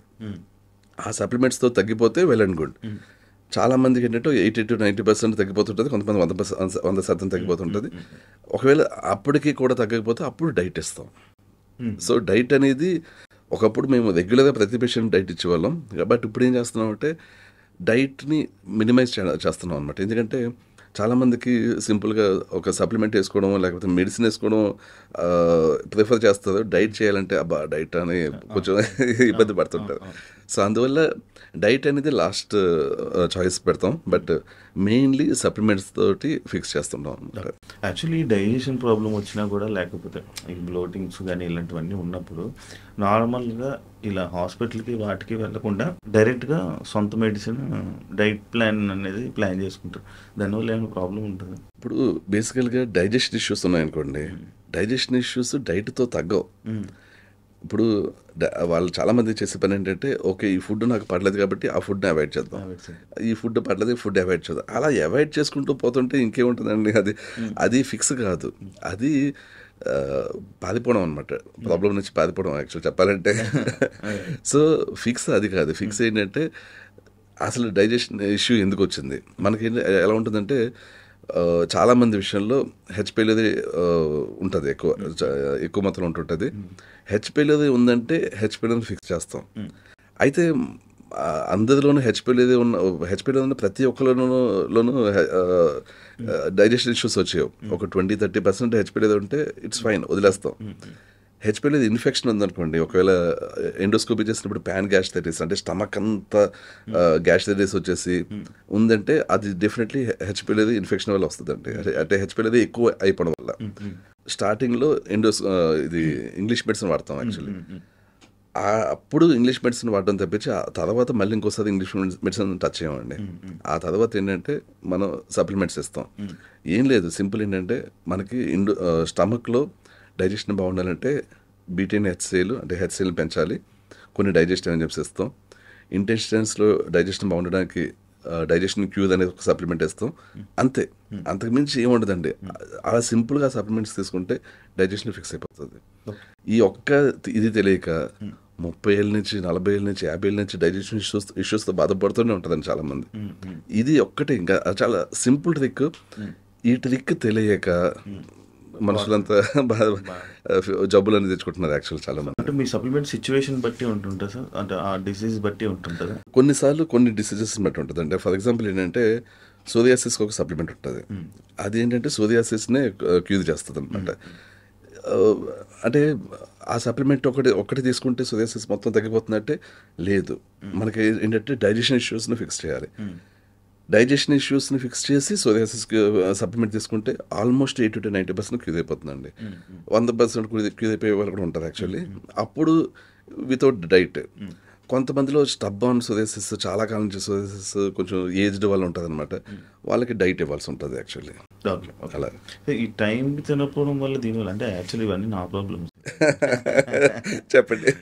ఆ సప్లిమెంట్స్తో తగ్గిపోతే వెల్ అండ్ గుడ్. చాలా మందికి ఏంటంటే 80 to 90% తగ్గిపోతుంటుంది, కొంతమంది 100% తగ్గిపోతుంటుంది. ఒకవేళ అప్పటికి కూడా తగ్గకపోతే అప్పుడు డైట్ ఇస్తాం. సో డైట్ అనేది ఒకప్పుడు మేము రెగ్యులర్గా ప్రతి పేషెంట్ డైట్ ఇచ్చేవాళ్ళం. బట్ ఇప్పుడు ఏం చేస్తున్నాం అంటే డైట్ని మినిమైజ్ చేస్తున్నాం అనమాట. ఎందుకంటే చాలామందికి సింపుల్గా ఒక సప్లిమెంట్ వేసుకోవడం లేకపోతే మెడిసిన్ వేసుకోవడం ప్రిఫర్ చేస్తారు. డైట్ చేయాలంటే డైట్ అని కొంచెం ఇబ్బంది పడుతుంటారు. సో అందువల్ల డైట్ అనేది లాస్ట్ చాయిస్ పెడతాం. బట్ మెయిన్లీ సప్లిమెంట్స్ తోటి ఫిక్స్ చేస్తుంటాం అనమాట. యాక్చువల్లీ డైజెషన్ ప్రాబ్లం వచ్చినా కూడా లేకపోతే ఈ బ్లోటింగ్స్ కానీ ఇలాంటివన్నీ ఉన్నప్పుడు నార్మల్గా ఇలా హాస్పిటల్కి వాటికి వెళ్ళకుండా డైరెక్ట్గా సొంత మెడిసిన్ డైట్ ప్లాన్ అనేది ప్లాన్ చేసుకుంటారు. దానివల్ల ఏమైనా ప్రాబ్లం ఉంటుంది? ఇప్పుడు బేసికల్గా డైజెషన్ ఇష్యూస్ ఉన్నాయనుకోండి, డైజెషన్ ఇష్యూస్ డైట్తో తగ్గవు. ఇప్పుడు వాళ్ళు చాలామంది చేసే పని ఏంటంటే, ఓకే ఈ ఫుడ్ నాకు పడలేదు కాబట్టి ఆ ఫుడ్ని అవాయిడ్ చేద్దాం, ఈ ఫుడ్ పడలేదు ఈ ఫుడ్ అవాయిడ్ చేద్దాం, అలా అవాయిడ్ చేసుకుంటూ పోతుంటే ఇంకేముంటుందండి, అది ఫిక్స్ కాదు, అది పారిపోవడం అనమాట, ప్రాబ్లం నుంచి పారిపోవడం యాక్చువల్ చెప్పాలంటే. సో ఫిక్స్ అది కాదు. ఫిక్స్ ఏంటంటే అసలు డైజెషన్ ఇష్యూ ఎందుకు వచ్చింది మనకి, ఎలా ఉంటుందంటే చాలామంది విషయంలో హెచ్పిఎల్ది ఉంటుంది, ఎక్కువ మొత్తంలో ఉంటుంటుంది. హెచ్పిఎల్ది ఉందంటే హెచ్పిఎల్ని ఫిక్స్ చేస్తాం. అయితే అందరిలోనూ హెచ్పిఎల్ది ఉన్న ప్రతి ఒక్కరిలోనూ డైజెషన్ ఇష్యూస్ వచ్చాయి. ఒక 20-30% హెచ్పిఎల్ది ఉంటే ఇట్స్ ఫైన్, వదిలేస్తాం. హెచ్పిఎల్ది ఇన్ఫెక్షన్ ఉందనుకోండి, ఒకవేళ ఎండోస్కోపీ చేసినప్పుడు ప్యాన్ గ్యాస్ట్రైటిస్ అంటే స్టమక్ అంతా గ్యాస్ట్రైటిస్ వచ్చేసి ఉందంటే అది డెఫినెట్లీ హెచ్పిఎల్ది ఇన్ఫెక్షన్ వల్ల వస్తుందండి. అంటే హెచ్పిఎల్ది ఎక్కువ అయిపోవడం వల్ల. స్టార్టింగ్లో ఇది ఇంగ్లీష్ మెడిసిన్ వాడతాం యాక్చువల్లీ. అప్పుడు ఇంగ్లీష్ మెడిసిన్ వాడడం తప్పించి ఆ తర్వాత మళ్ళీ ఇంకోసారి ఇంగ్లీష్ మెడిసిన్ టచ్ చేయమండి. ఆ తర్వాత ఏంటంటే మనం సప్లిమెంట్స్ ఇస్తాం. ఏం లేదు, సింపుల్ ఏంటంటే మనకి స్టమక్లో డైజెషన్ బాగుండాలంటే బీటైన్ హెచ్సిఎల్ అంటే హెచ్సిఎల్ని పెంచాలి, కొన్ని డైజెస్టివ్ ఎంజైమ్స్ ఇస్తాం. ఇంటెస్టైన్స్లో డైజెషన్ బాగుండడానికి డైజెషన్ క్యూజ్ అనేది ఒక సప్లిమెంట్ ఇస్తాం, అంతే. అంతకుమించి ఏముండదండి. అలా సింపుల్గా సప్లిమెంట్స్ తీసుకుంటే డైజెషన్ ఫిక్స్ అయిపోతుంది. ఈ ఇది తెలియక 30 ఏళ్ళ నుంచి 40 ఏళ్ళ నుంచి 50 ఏళ్ళ నుంచి డైజెషన్ ఇష్యూస్తో బాధపడుతూనే ఉంటుందండి చాలామంది. ఇది ఒక్కటే, ఇంకా చాలా సింపుల్ ట్రిక్. ఈ ట్రిక్ తెలియక మనుషులంతా జబ్బులని తెచ్చుకుంటున్నారు యాక్చువల్ చాలా మంది. అంటే మీ సప్లిమెంట్ సిచ్యువేషన్ బట్టి ఉంటుంటుంది సార్, అంటే ఆ డిసీజ్ బట్టి ఉంటుంటుంది. కొన్నిసార్లు కొన్ని డిసీజెస్ బట్టి ఉంటుంది. అంటే ఫర్ ఎగ్జాంపుల్ ఏంటంటే సోరియాసిస్కి ఒక సప్లిమెంట్ ఉంటుంది. అది ఏంటంటే సోరియాసిస్నే క్యూర్ చేస్తుంది అనమాట. అంటే ఆ సప్లిమెంట్ ఒకటి తీసుకుంటే సోరియాసిస్ మొత్తం తగ్గిపోతుందంటే లేదు. మనకి ఏంటంటే డైజెషన్ ఇష్యూస్ని ఫిక్స్ చేయాలి. డైజెషన్ ఇష్యూస్ని ఫిక్స్ చేసి సోరియాసిస్కి సప్లిమెంట్ తీసుకుంటే ఆల్మోస్ట్ 80-90% క్యూర్ అయిపోతుందండి. 100% క్యూర్ అయిపోయే వాళ్ళు కూడా ఉంటారు యాక్చువల్లీ. అప్పుడు వితౌట్ డైట్. కొంతమందిలో స్టబ్బాన్ సోరియాసిస్, చాలా కాలం నుంచి సోరియాసిస్, కొంచెం ఏజ్డ్ వాళ్ళు ఉంటుంది అనమాట, వాళ్ళకి డైట్ ఇవ్వాల్సి ఉంటుంది యాక్చువల్లీ. అలా ఈ టైం తినకపోవడం వల్ల దీనివల్ల, అంటే యాక్చువల్లీ ఇవన్నీ నా ప్రాబ్లమ్స్. చెప్పండి.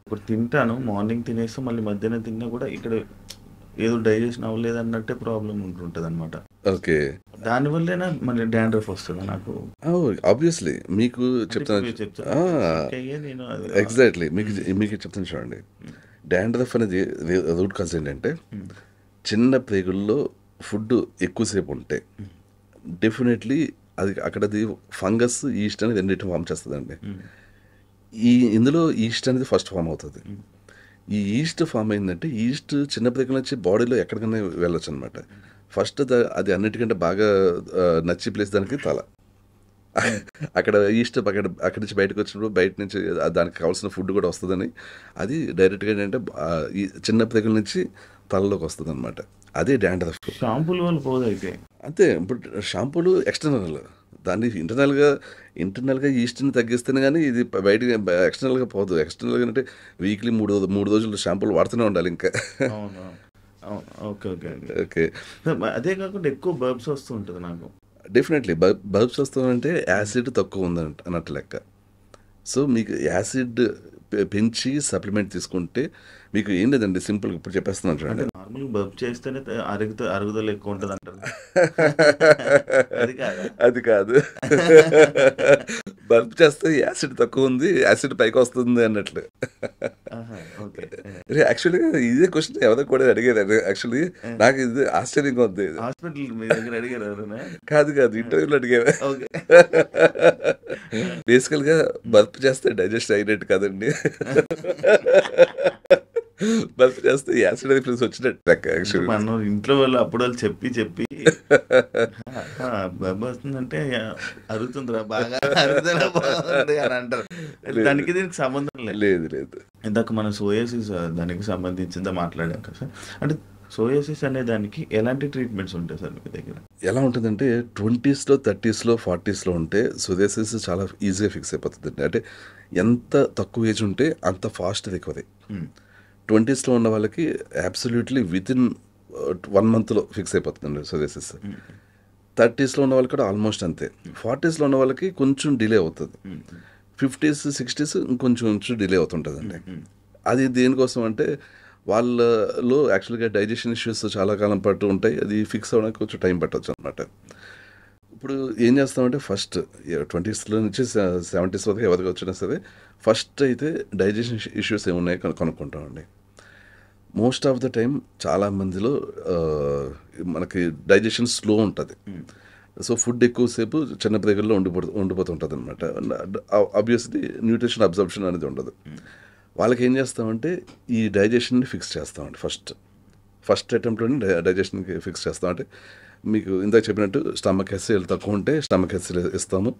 ఇప్పుడు తింటాను, మార్నింగ్ తినేస్తాం, మళ్ళీ మధ్యాహ్నం తిన్నా కూడా ఇక్కడ ఏదో డైజెషన్ అవ్వలేదు అన్నట్టే ప్రాబ్లం ఉంటుంటుంది అనమాట. ఓకే, దానివల్లేనా మళ్ళీ డాండ్రఫ్ వస్తుంది నాకు. ఆబ్వియస్లీ మీకు చెప్తాను. ఎగ్జాక్ట్లీ మీకు చెప్తాను చూడండి. డాండ్రఫ్ అనేది రూట్ కాజ్ ఏంటంటే చిన్న ప్రేగుల్లో ఫుడ్ ఎక్కువసేపు ఉంటే డెఫినెట్లీ అక్కడది ఫంగస్, ఈస్ట్ అనేది రెండింటిని ఫామ్ చేస్తుందండి. ఇందులో ఈస్ట్ అనేది ఫస్ట్ ఫామ్ అవుతుంది. ఈ ఈస్ట్ ఫామ్ అయిందంటే ఈస్ట్ చిన్న ప్రేగుల నుంచి బాడీలో ఎక్కడికైనా వెళ్ళొచ్చు అనమాట. ఫస్ట్ అది అన్నిటికంటే బాగా నచ్చి ప్లేస్ దానికి తల. అక్కడ ఈస్ట్ అక్కడి నుంచి బయటకు వచ్చినప్పుడు బయట నుంచి దానికి కావాల్సిన ఫుడ్ కూడా వస్తుందని అది డైరెక్ట్గా ఏంటంటే ఈ చిన్న ప్రేగుల నుంచి తలలోకి వస్తుంది అనమాట. అదే డాండ్రఫ్. షాంపూలు వల్ల పోదు అయితే. అంతే. ఇప్పుడు షాంపూలు ఎక్స్టర్నల్, దాన్ని ఇంటర్నల్గా ఈస్ట్ని తగ్గిస్తేనే కానీ ఇది బయటకి ఎక్స్టర్నల్గా పోదు. ఎక్స్టర్నల్గా అంటే వీక్లీ 3 రోజులు షాంపూలు వాడుతూనే ఉండాలి ఇంకా. Okay okay okay. అదే కాకుండా ఎక్కువ బర్బ్స్ వస్తూ ఉంటుంది నాకు. డెఫినెట్లీ బర్బ్స్ వస్తుందంటే యాసిడ్ తక్కువ ఉందంట అన్నట్టు లెక్క. సో మీకు యాసిడ్ పెంచి సప్లిమెంట్ తీసుకుంటే మీకు ఏం లేదండి, సింపుల్గా ఇప్పుడు చెప్పేస్తున్నాను చూడండి. నార్మల్ బర్బ్ చేస్తేనే అరుగుదల ఎక్కువ ఉంటుంది అంటారు. అది కాదు, బర్బ్ చేస్తే యాసిడ్ తక్కువ ఉంది, యాసిడ్ పైకి వస్తుంది అన్నట్లు. యాక్చువల్గా ఇదే క్వశ్చన్ ఎవరికి కూడా అడిగేది. యాక్చువల్లీ నాకు ఇది ఆశ్చర్యంగా ఉంది. కాదు ఇంటర్వ్యూలో అడిగేవా. బేసికల్ గా బర్బ్ చేస్తే డైజెస్ట్ అయినట్టు కదండి, బర్బ్ చేస్తే యాసిడ్ రిఫ్లెక్స్ వచ్చినట్టు. మనం ఇంట్లో వాళ్ళు అప్పుడు వాళ్ళు చెప్పి బర్బ్ వస్తుందంటే అరుగుతుందిరా బాగా అని అంటారు. దానికి దీనికి సంబంధం లేదు. ఇందాక మనం సోయాసిస్ దానికి సంబంధించిందా మాట్లాడాం కదా సార్. అంటే సోయాసిస్ అనే దానికి ఎలాంటి ట్రీట్మెంట్స్ ఉంటాయి సార్ మీ దగ్గర? ఎలా ఉంటుందంటే 20s, 30s, 40s ఉంటే సోయాసిస్ చాలా ఈజీగా ఫిక్స్ అయిపోతుంది. అంటే ఎంత తక్కువ ఏజ్ ఉంటే అంత ఫాస్ట్ రికవరీ. 20s ఉన్న వాళ్ళకి అబ్సల్యూట్లీ వితిన్ 1 month ఫిక్స్ అయిపోతుందండి సోయాసిస్. 30s ఉన్న వాళ్ళకి కూడా ఆల్మోస్ట్ అంతే. 40s ఉన్న వాళ్ళకి కొంచెం డిలే అవుతుంది. 50s 60s ఇంకొంచెం డిలే అవుతుంటుందండి. అది దేనికోసం అంటే వాళ్ళలో యాక్చువల్గా డైజెషన్ ఇష్యూస్ చాలా కాలం పట్టు ఉంటాయి. అది ఫిక్స్ అవ్వడానికి కొంచెం టైం పట్టవచ్చు అనమాట. ఇప్పుడు ఏం చేస్తామంటే ఫస్ట్ 20sలో నుంచి 70s వరకు ఎవరికి వచ్చినా సరే ఫస్ట్ అయితే డైజెషన్ ఇష్యూస్ ఏమున్నాయో కనుక్కుంటామండి. మోస్ట్ ఆఫ్ ద టైం చాలా మందిలో మనకి డైజెషన్ స్లో ఉంటుంది. సో ఫుడ్ ఎక్కువసేపు చిన్న బ్రేకుల్లో ఉండిపోతుంటుంది అనమాట. ఆబ్వియస్లీ న్యూట్రిషన్ అబ్జర్ప్షన్ అనేది ఉండదు. వాళ్ళకి ఏం చేస్తామంటే ఈ డైజెషన్ని ఫిక్స్ చేస్తామండి. ఫస్ట్ అటెంప్ట్లోనే డైజెషన్కి ఫిక్స్ చేస్తామంటే మీకు ఇందాక చెప్పినట్టు స్టమక్ ఎస్సీలు తక్కువ ఉంటే స్టమక్ ఎస్సీలు ఇస్తాము.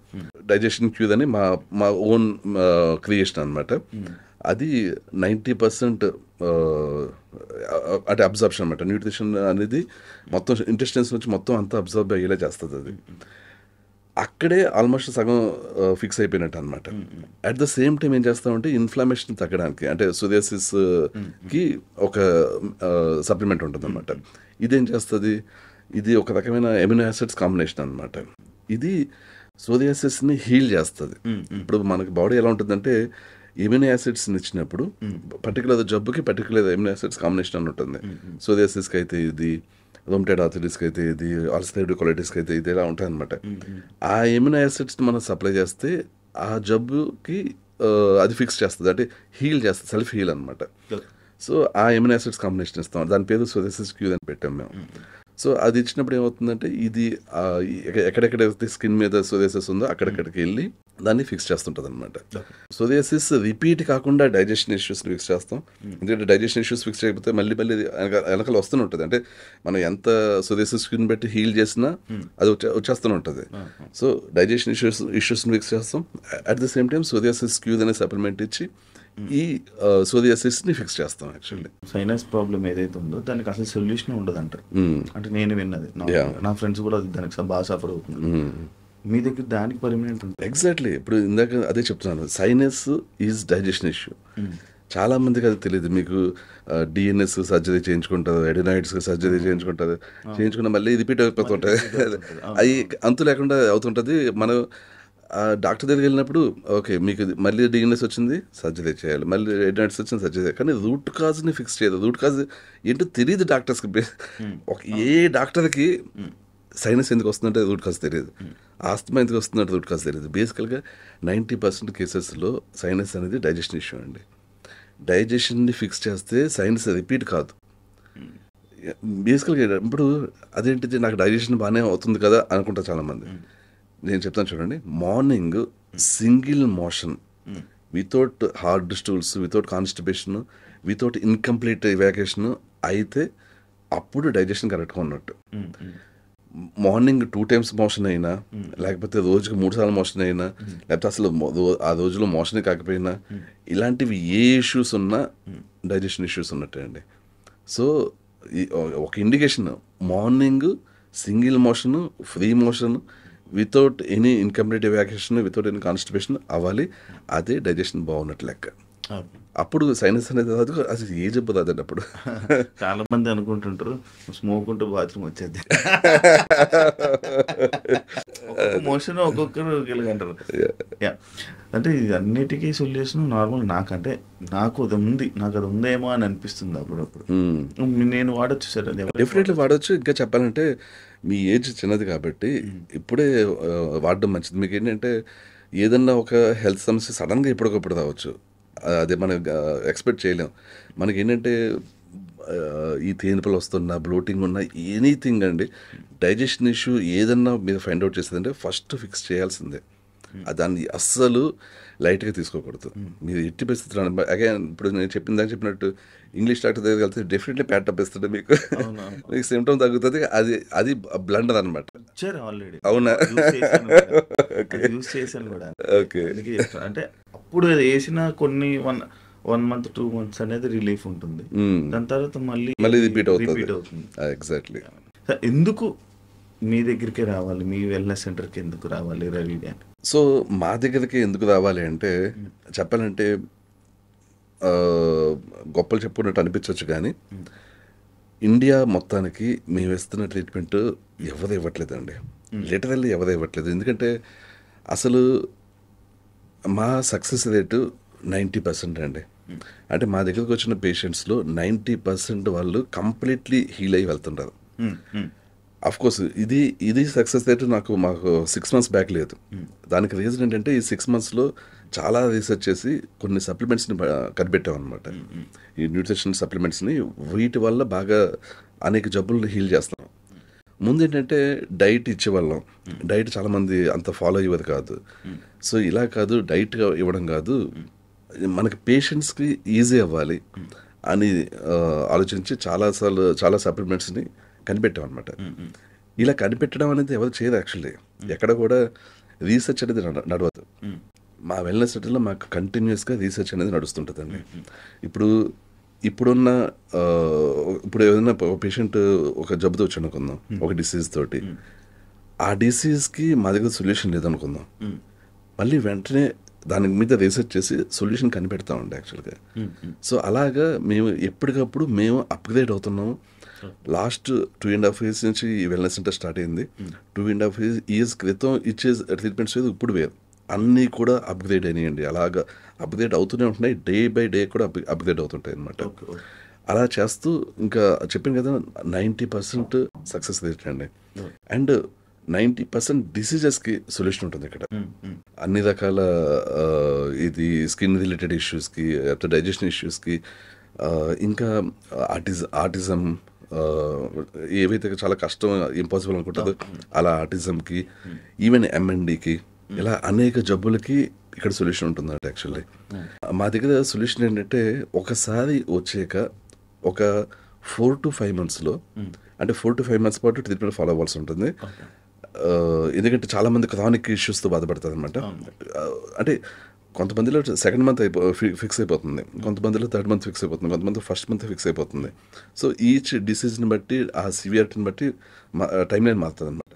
డైజెషన్ క్యూజ్ అని మా ఓన్ క్రియేషన్ అనమాట. అది 90% అంటే అబ్జర్ప్షన్ అనమాట. న్యూట్రిషన్ అనేది మొత్తం ఇంటెస్టైన్స్ నుంచి మొత్తం అంతా అబ్జర్వ్ అయ్యేలా చేస్తుంది. అది అక్కడే ఆల్మోస్ట్ సగం ఫిక్స్ అయిపోయినట్టు అనమాట. అట్ ద సేమ్ టైం ఏం చేస్తామంటే ఇన్ఫ్లమేషన్ తగ్గడానికి అంటే సోరియాసిస్కి ఒక సప్లిమెంట్ ఉంటుంది అనమాట. ఇదేం చేస్తుంది, ఇది ఒక రకమైన ఎమినో యాసిడ్స్ కాంబినేషన్ అనమాట. ఇది సోరియాసిస్ని హీల్ చేస్తుంది. ఇప్పుడు మనకి బాడీ ఎలా ఉంటుందంటే ఎమినో యాసిడ్స్ని ఇచ్చినప్పుడు పర్టికులర్ జబ్బుకి పర్టికులర్ ఎమినో యాసిడ్స్ కాంబినేషన్ అని ఉంటుంది. సోరియాసిస్కి అయితే ఇది, రొమటైడ్ ఆర్థరైటిస్కి అయితే ఇది, అల్సరైటివ్ కొలైటిస్కి అయితే ఇది ఇలా ఉంటాయి అనమాట. ఆ ఎమినో యాసిడ్స్ని మనం సప్లై చేస్తే ఆ జబ్బుకి అది ఫిక్స్ చేస్తుంది, అంటే హీల్ చేస్తుంది, సెల్ఫ్ హీల్ అనమాట. సో ఆ ఎమినో యాసిడ్స్ కాంబినేషన్ ఇస్తాం. దాని పేరు సోరియాసిస్ క్యూర్ అని పెట్టాం మేము. సో అది ఇచ్చినప్పుడు ఏమవుతుందంటే ఇది ఎక్కడెక్కడైతే స్కిన్ మీద సోరియాసిస్ ఉందో అక్కడెక్కడికి వెళ్ళి దాన్ని ఫిక్స్ చేస్తుంటుంది అనమాట. సోరియాసిస్ రిపీట్ కాకుండా డైజెషన్ ఇష్యూస్ని ఫిక్స్ చేస్తాం. ఎందుకంటే డైజెషన్ ఇష్యూస్ ఫిక్స్ చేయకపోతే మళ్ళీ వెనకాల వస్తూనే ఉంటుంది. అంటే మనం ఎంత సోరియాసిస్ స్కిన్ బట్టి హీల్ చేసినా అది వచ్చేస్తూనే ఉంటుంది. సో డైజెషన్ ఇష్యూస్ని ఫిక్స్ చేస్తాం. At the same time psoriasis cure అనే సప్లిమెంట్ ఇచ్చి ఈ సోరియాసిస్ని ఫిక్స్ చేస్తాం. యాక్చువల్లీ సైనస్ ప్రాబ్లం ఏదైతే ఉందో దానికి అసలు సొల్యూషన్ ఉండదు అంటారు. అంటే నేను విన్నది, నా ఫ్రెండ్స్ కూడా దానికి బాగా సఫర్ అవుతుంది. మీ దగ్గర దానికి పర్మనెంట్ ఉంటుంది. ఎగ్జాక్ట్లీ. ఇప్పుడు ఇందాక అదే చెప్తున్నాను, సైనస్ ఈజ్ డైజెషన్ ఇష్యూ. చాలా మందికి అది తెలియదు. మీకు డిఎన్ఎస్ సర్జరీ చేయించుకుంటారు, ఎడినాయిడ్స్ సర్జరీ చేయించుకున్న మళ్ళీ రిపీట్ అయిపోతుంటుంది. అవి అంతు లేకుండా అవుతుంటుంది. మనం డాక్టర్ దగ్గరికి వెళ్ళినప్పుడు ఓకే మీకు మళ్ళీ డిఎన్ఎస్ వచ్చింది, సర్జరీ చేయాలి, మళ్ళీ ఎడినాయిడ్స్ వచ్చింది, సర్జరీ చేయాలి. కానీ రూట్ కాజ్ని ఫిక్స్ చేయదు. రూట్ కాజ్ ఏంటో తెలియదు డాక్టర్స్కి. ఏ డాక్టర్కి సైనస్ ఎందుకు వస్తుందంటే రూట్ కాజ్ తెలియదు, ఆస్తమా ఎందుకు వస్తుందంటే రూట్ కాజ్ తెలియదు. బేసికల్గా 90% కేసెస్లో సైనస్ అనేది డైజెషన్ ఇష్యూ అండి. డైజెషన్ని ఫిక్స్ చేస్తే సైనస్ రిపీట్ కాదు. బేసికల్గా ఇప్పుడు అదేంటిది నాకు డైజెషన్ బాగానే అవుతుంది కదా అనుకుంటా చాలామంది. నేను చెప్తాను చూడండి, morning single motion without hard stools, without constipation, without incomplete evacuation అయితే అప్పుడు డైజెషన్ కరెక్ట్గా ఉన్నట్టు. మార్నింగ్ 2 times మోషన్ అయినా, లేకపోతే రోజుకి 3 సార్లు మోషన్ అయినా, లేకపోతే అసలు ఆ రోజులో మోషన్ కాకపోయినా, ఇలాంటివి ఏ ఇష్యూస్ ఉన్నా డైజెషన్ ఇష్యూస్ ఉన్నట్టే అండి. సో ఒక indication morning single motion, free motion, without any incomplete evacuation, without any constipation అవ్వాలి. అదే డైజెషన్ బాగున్నట్టు లెక్క. అప్పుడు సైనస్ అనేది రాదు, అసలు ఏ జబ్బు రాదండి. అప్పుడు చాలా మంది అనుకుంటుంటారు స్మోక్ ఉంటే బాత్రూమ్ వచ్చేది, మోషన్ ఒక్కొక్కరు అంటారు. అంటే ఇది అన్నిటికీ సొల్యూషన్ నార్మల్ నాకంటే నాకు అది ఉందేమో అని అనిపిస్తుంది అప్పుడప్పుడు. నేను వాడచ్చు సార్, అది డెఫినెట్లీ వాడచ్చు. ఇంకా చెప్పాలంటే మీ ఏజ్ చిన్నది కాబట్టి ఇప్పుడే వాడడం మంచిది. మీకు ఏంటంటే ఏదన్నా ఒక హెల్త్ సమస్య సడన్గా ఎప్పటికప్పుడు రావచ్చు, అదే మనం ఎక్స్పెక్ట్ చేయలేం. మనకి ఏంటంటే ఈ తేనిపలు వస్తున్నా, బ్లోటింగ్ ఉన్నా, ఎనీథింగ్ అండి, డైజెషన్ ఇష్యూ ఏదన్నా మీరు ఫైండ్ అవుట్ చేసేదంటే ఫస్ట్ ఫిక్స్ చేయాల్సిందే. దాన్ని అస్సలు లైట్గా తీసుకోకూడదు. మీరు ఎట్టి పరిస్థితులు అగైన్ ఇప్పుడు నేను చెప్పినట్టు ఇంగ్లీష్ డాక్టర్ దగ్గరికి వెళ్తే డెఫినెట్లీ ప్యాట్ అప్ ఇస్తుంది, మీకు సిమ్టమ్ తగ్గుతుంది. అది బ్లండర్ అనమాట. అవునా? ఓకే. అంటే అప్పుడు వేసిన కొన్ని 1 month 2 months అనేది రిలీఫ్ ఉంటుంది, దాని తర్వాత మళ్ళీ రిపీట్ అవుతుంది. ఎగ్జాక్ట్లీ. ఎందుకు మీ దగ్గరికి రావాలి, మీ వెల్నెస్ సెంటర్కి ఎందుకు రావాలి రవి అని? సో మా దగ్గరికి ఎందుకు రావాలి అంటే చెప్పాలంటే గొప్పలు చెప్పుకున్నట్టు అనిపించవచ్చు, కానీ ఇండియా మొత్తానికి మేము ఇస్తున్న ట్రీట్మెంట్ ఎవరు ఇవ్వట్లేదండి. లిటరల్లీ ఎవరు ఇవ్వట్లేదు. ఎందుకంటే అసలు మా సక్సెస్ రేటు 90% అండి. అంటే మా దగ్గరకు వచ్చిన పేషెంట్స్లో 90% వాళ్ళు కంప్లీట్లీ హీల్ అయ్యి వెళ్తుంటారు. అఫ్ కోర్స్ ఇది సక్సెస్ రేట్ మాకు 6 months బ్యాక్ లేదు. దానికి రీజన్ ఏంటంటే ఈ 6 monthsలో చాలా రీసెర్చ్ చేసి కొన్ని సప్లిమెంట్స్ని కనిపెట్టాం అనమాట. ఈ న్యూట్రిషన్ సప్లిమెంట్స్ని, వీటి వల్ల బాగా అనేక జబ్బులను హీల్ చేస్తాం. ముందు ఏంటంటే డైట్ ఇచ్చేవాళ్ళం. డైట్ చాలామంది అంత ఫాలో అయ్యేది కాదు. సో ఇలా కాదు, డైట్గా ఇవ్వడం కాదు, మనకి పేషెంట్స్కి ఈజీ అవ్వాలి అని ఆలోచించి చాలా సప్లిమెంట్స్ని కనిపెట్టాం అనమాట. ఇలా కనిపెట్టడం అనేది ఎవరు చేయదు యాక్చువల్లీ. ఎక్కడ కూడా రీసెర్చ్ అనేది నడవదు. మా వెల్నెస్ సెంటర్లో మాకు కంటిన్యూస్గా రీసెర్చ్ అనేది నడుస్తుంటుందండి. ఇప్పుడు ఏదైనా పేషెంట్ ఒక జబ్బుతో వచ్చి అనుకుందాం, ఒక డిసీజ్ తోటి, ఆ డిసీజ్కి మా దగ్గర సొల్యూషన్ లేదనుకుందాం, మళ్ళీ వెంటనే దాని మీద రీసెర్చ్ చేసి సొల్యూషన్ కనిపెడతామండి యాక్చువల్గా. సో అలాగా మేము ఎప్పటికప్పుడు అప్గ్రేడ్ అవుతున్నాము. లాస్ట్ 2.5 years నుంచి ఈ వెల్నెస్ సెంటర్ స్టార్ట్ అయింది. 2.5 years క్రితం ఇచ్చే ట్రీట్మెంట్స్ ఏదో ఇప్పుడు వేరు, అన్నీ కూడా అప్గ్రేడ్ అయినాయండి. అలాగా అప్గ్రేడ్ అవుతూనే ఉంటున్నాయి. డే బై డే కూడా అప్గ్రేడ్ అవుతుంటాయి అనమాట. అలా చేస్తూ ఇంకా చెప్పాను కదా, 90% సక్సెస్ రేట్ అండి. అండ్ 90% డిసీజెస్కి సొల్యూషన్ ఉంటుంది ఇక్కడ. అన్ని రకాల ఇది స్కిన్ రిలేటెడ్ ఇష్యూస్కి, డైజెషన్ ఇష్యూస్కి, ఇంకా ఆటిజం ఏవైతే చాలా కష్టం, ఇంపాసిబుల్ అనుకుంటుందో అలా ఆటిజంకి, ఈవెన్ MNDకి, ఇలా అనేక జబ్బులకి ఇక్కడ సొల్యూషన్ ఉంటుందండి యాక్చువల్లీ. మా దగ్గర సొల్యూషన్ ఏంటంటే ఒకసారి వచ్చాక ఒక 4 to 5 monthsలో, అంటే 4 to 5 months పాటు ట్రీట్మెంట్ ఫాలో అవ్వాల్సి ఉంటుంది. ఎందుకంటే చాలామంది క్రానిక్ ఇష్యూస్తో బాధపడతారు అనమాట. అంటే కొంతమందిలో 2nd month ఫిక్స్ అయిపోతుంది, కొంతమందిలో 3rd month ఫిక్స్ అయిపోతుంది, కొంతమంది 1st month ఫిక్స్ అయిపోతుంది. సో ఈచ్ డిసీజ్ని బట్టి, ఆ సివియారిటీని బట్టి టైం లైన్ మారుతుంది అనమాట.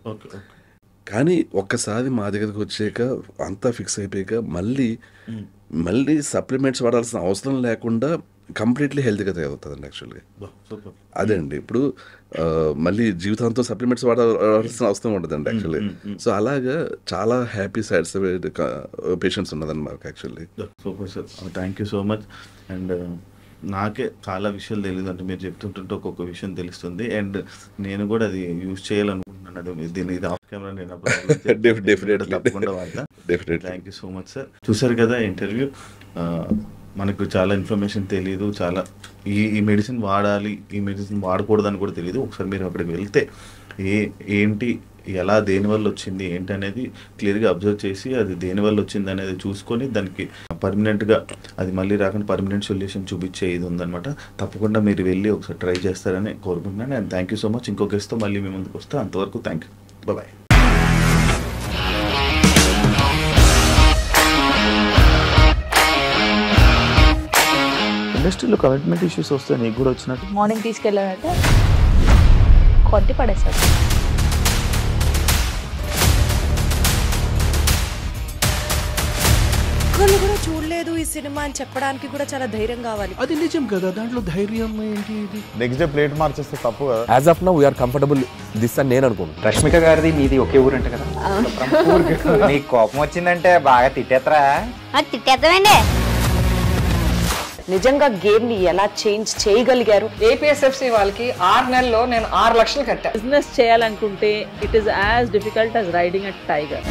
కానీ ఒక్కసారి మా దగ్గరకు వచ్చాక అంతా ఫిక్స్ అయిపోయాక మళ్ళీ సప్లిమెంట్స్ వాడాల్సిన అవసరం లేకుండా కంప్లీట్లీ హెల్తీగా తయారవుతుందండి యాక్చువల్గా. అదే అండి, ఇప్పుడు మళ్ళీ జీవితాంతం సప్లిమెంట్స్ వాడాల్సిన అవసరం ఉండదండి యాక్చువల్లీ. సో అలాగా చాలా హ్యాపీ సాటిస్ఫైడ్ పేషెంట్స్ ఉన్నదండి మాకు actually. Super sir, thank you so much. And నాకే చాలా విషయాలు తెలియదు, అంటే మీరు చెప్తుంటుంటే ఒక్కొక్క విషయం తెలుస్తుంది. అండ్ నేను కూడా అది యూజ్ చేయాలనుకుంటున్నాను. దీని ఇది ఆఫ్ కెమెరా నేను తప్పకుండా వాడతా. Thank you so much sir. చూసారు కదా ఇంటర్వ్యూ. మనకు చాలా ఇన్ఫర్మేషన్ తెలియదు, చాలా ఈ మెడిసిన్ వాడాలి, ఈ మెడిసిన్ వాడకూడదని కూడా తెలియదు. ఒకసారి మీరు అక్కడికి వెళ్తే ఏంటి, ఎలా, దేనివల్ల వచ్చింది ఏంటి అనేది క్లియర్గా అబ్జర్వ్ చేసి అది దేనివల్ల వచ్చింది అనేది చూసుకొని దానికి పర్మనెంట్గా అది మళ్ళీ రాకుండా పర్మనెంట్ సొల్యూషన్ చూపించే ఇది ఉందన్నమాట. తప్పకుండా మీరు వెళ్ళి ఒకసారి ట్రై చేస్తారని కోరుకుంటున్నాను. And thank you so much. ఇంకో గెస్ట్తో మళ్ళీ మీ ముందుకు వస్తే, అంతవరకు థ్యాంక్ యూ, బాయ్. ఇండస్ట్రీలో కమిట్మెంట్ ఇష్యూస్ వస్తే నీకు కూడా వచ్చినట్టు మార్నింగ్ తీసుకెళ్ళాలంటే కొట్టి పడేసాడు. ఒక్కళ్ళు కూడా చూడలేదు ఈ సినిమా అని చెప్పడానికి కూడా చాలా ధైర్యం కావాలి. అది నిజం కదా, దాంట్లో ధైర్యం ఏంటి? ఇది నెక్స్ట్ డే ప్లేట్ మార్చేస్తే తప్పు కదా. As of now we are comfortable this అని నేను అనుకుంటున్నాను. రష్మిక గారిది మీది ఒకే ఊరు అంట కదా. నీకు కోపం వచ్చిందంటే బాగా తిట్టేత్తరా? తిట్టేద్దామండి. నిజంగా గేమ్ ని ఎలా చేంజ్ చేయగలిగారు? ఏపీఎస్ఎఫ్సి వాళ్ళకి 6 నెలల్లో నేను 6 లక్షలు కట్టా. బిజినెస్ చేయాలనుకుంటే it is as difficult as riding a tiger.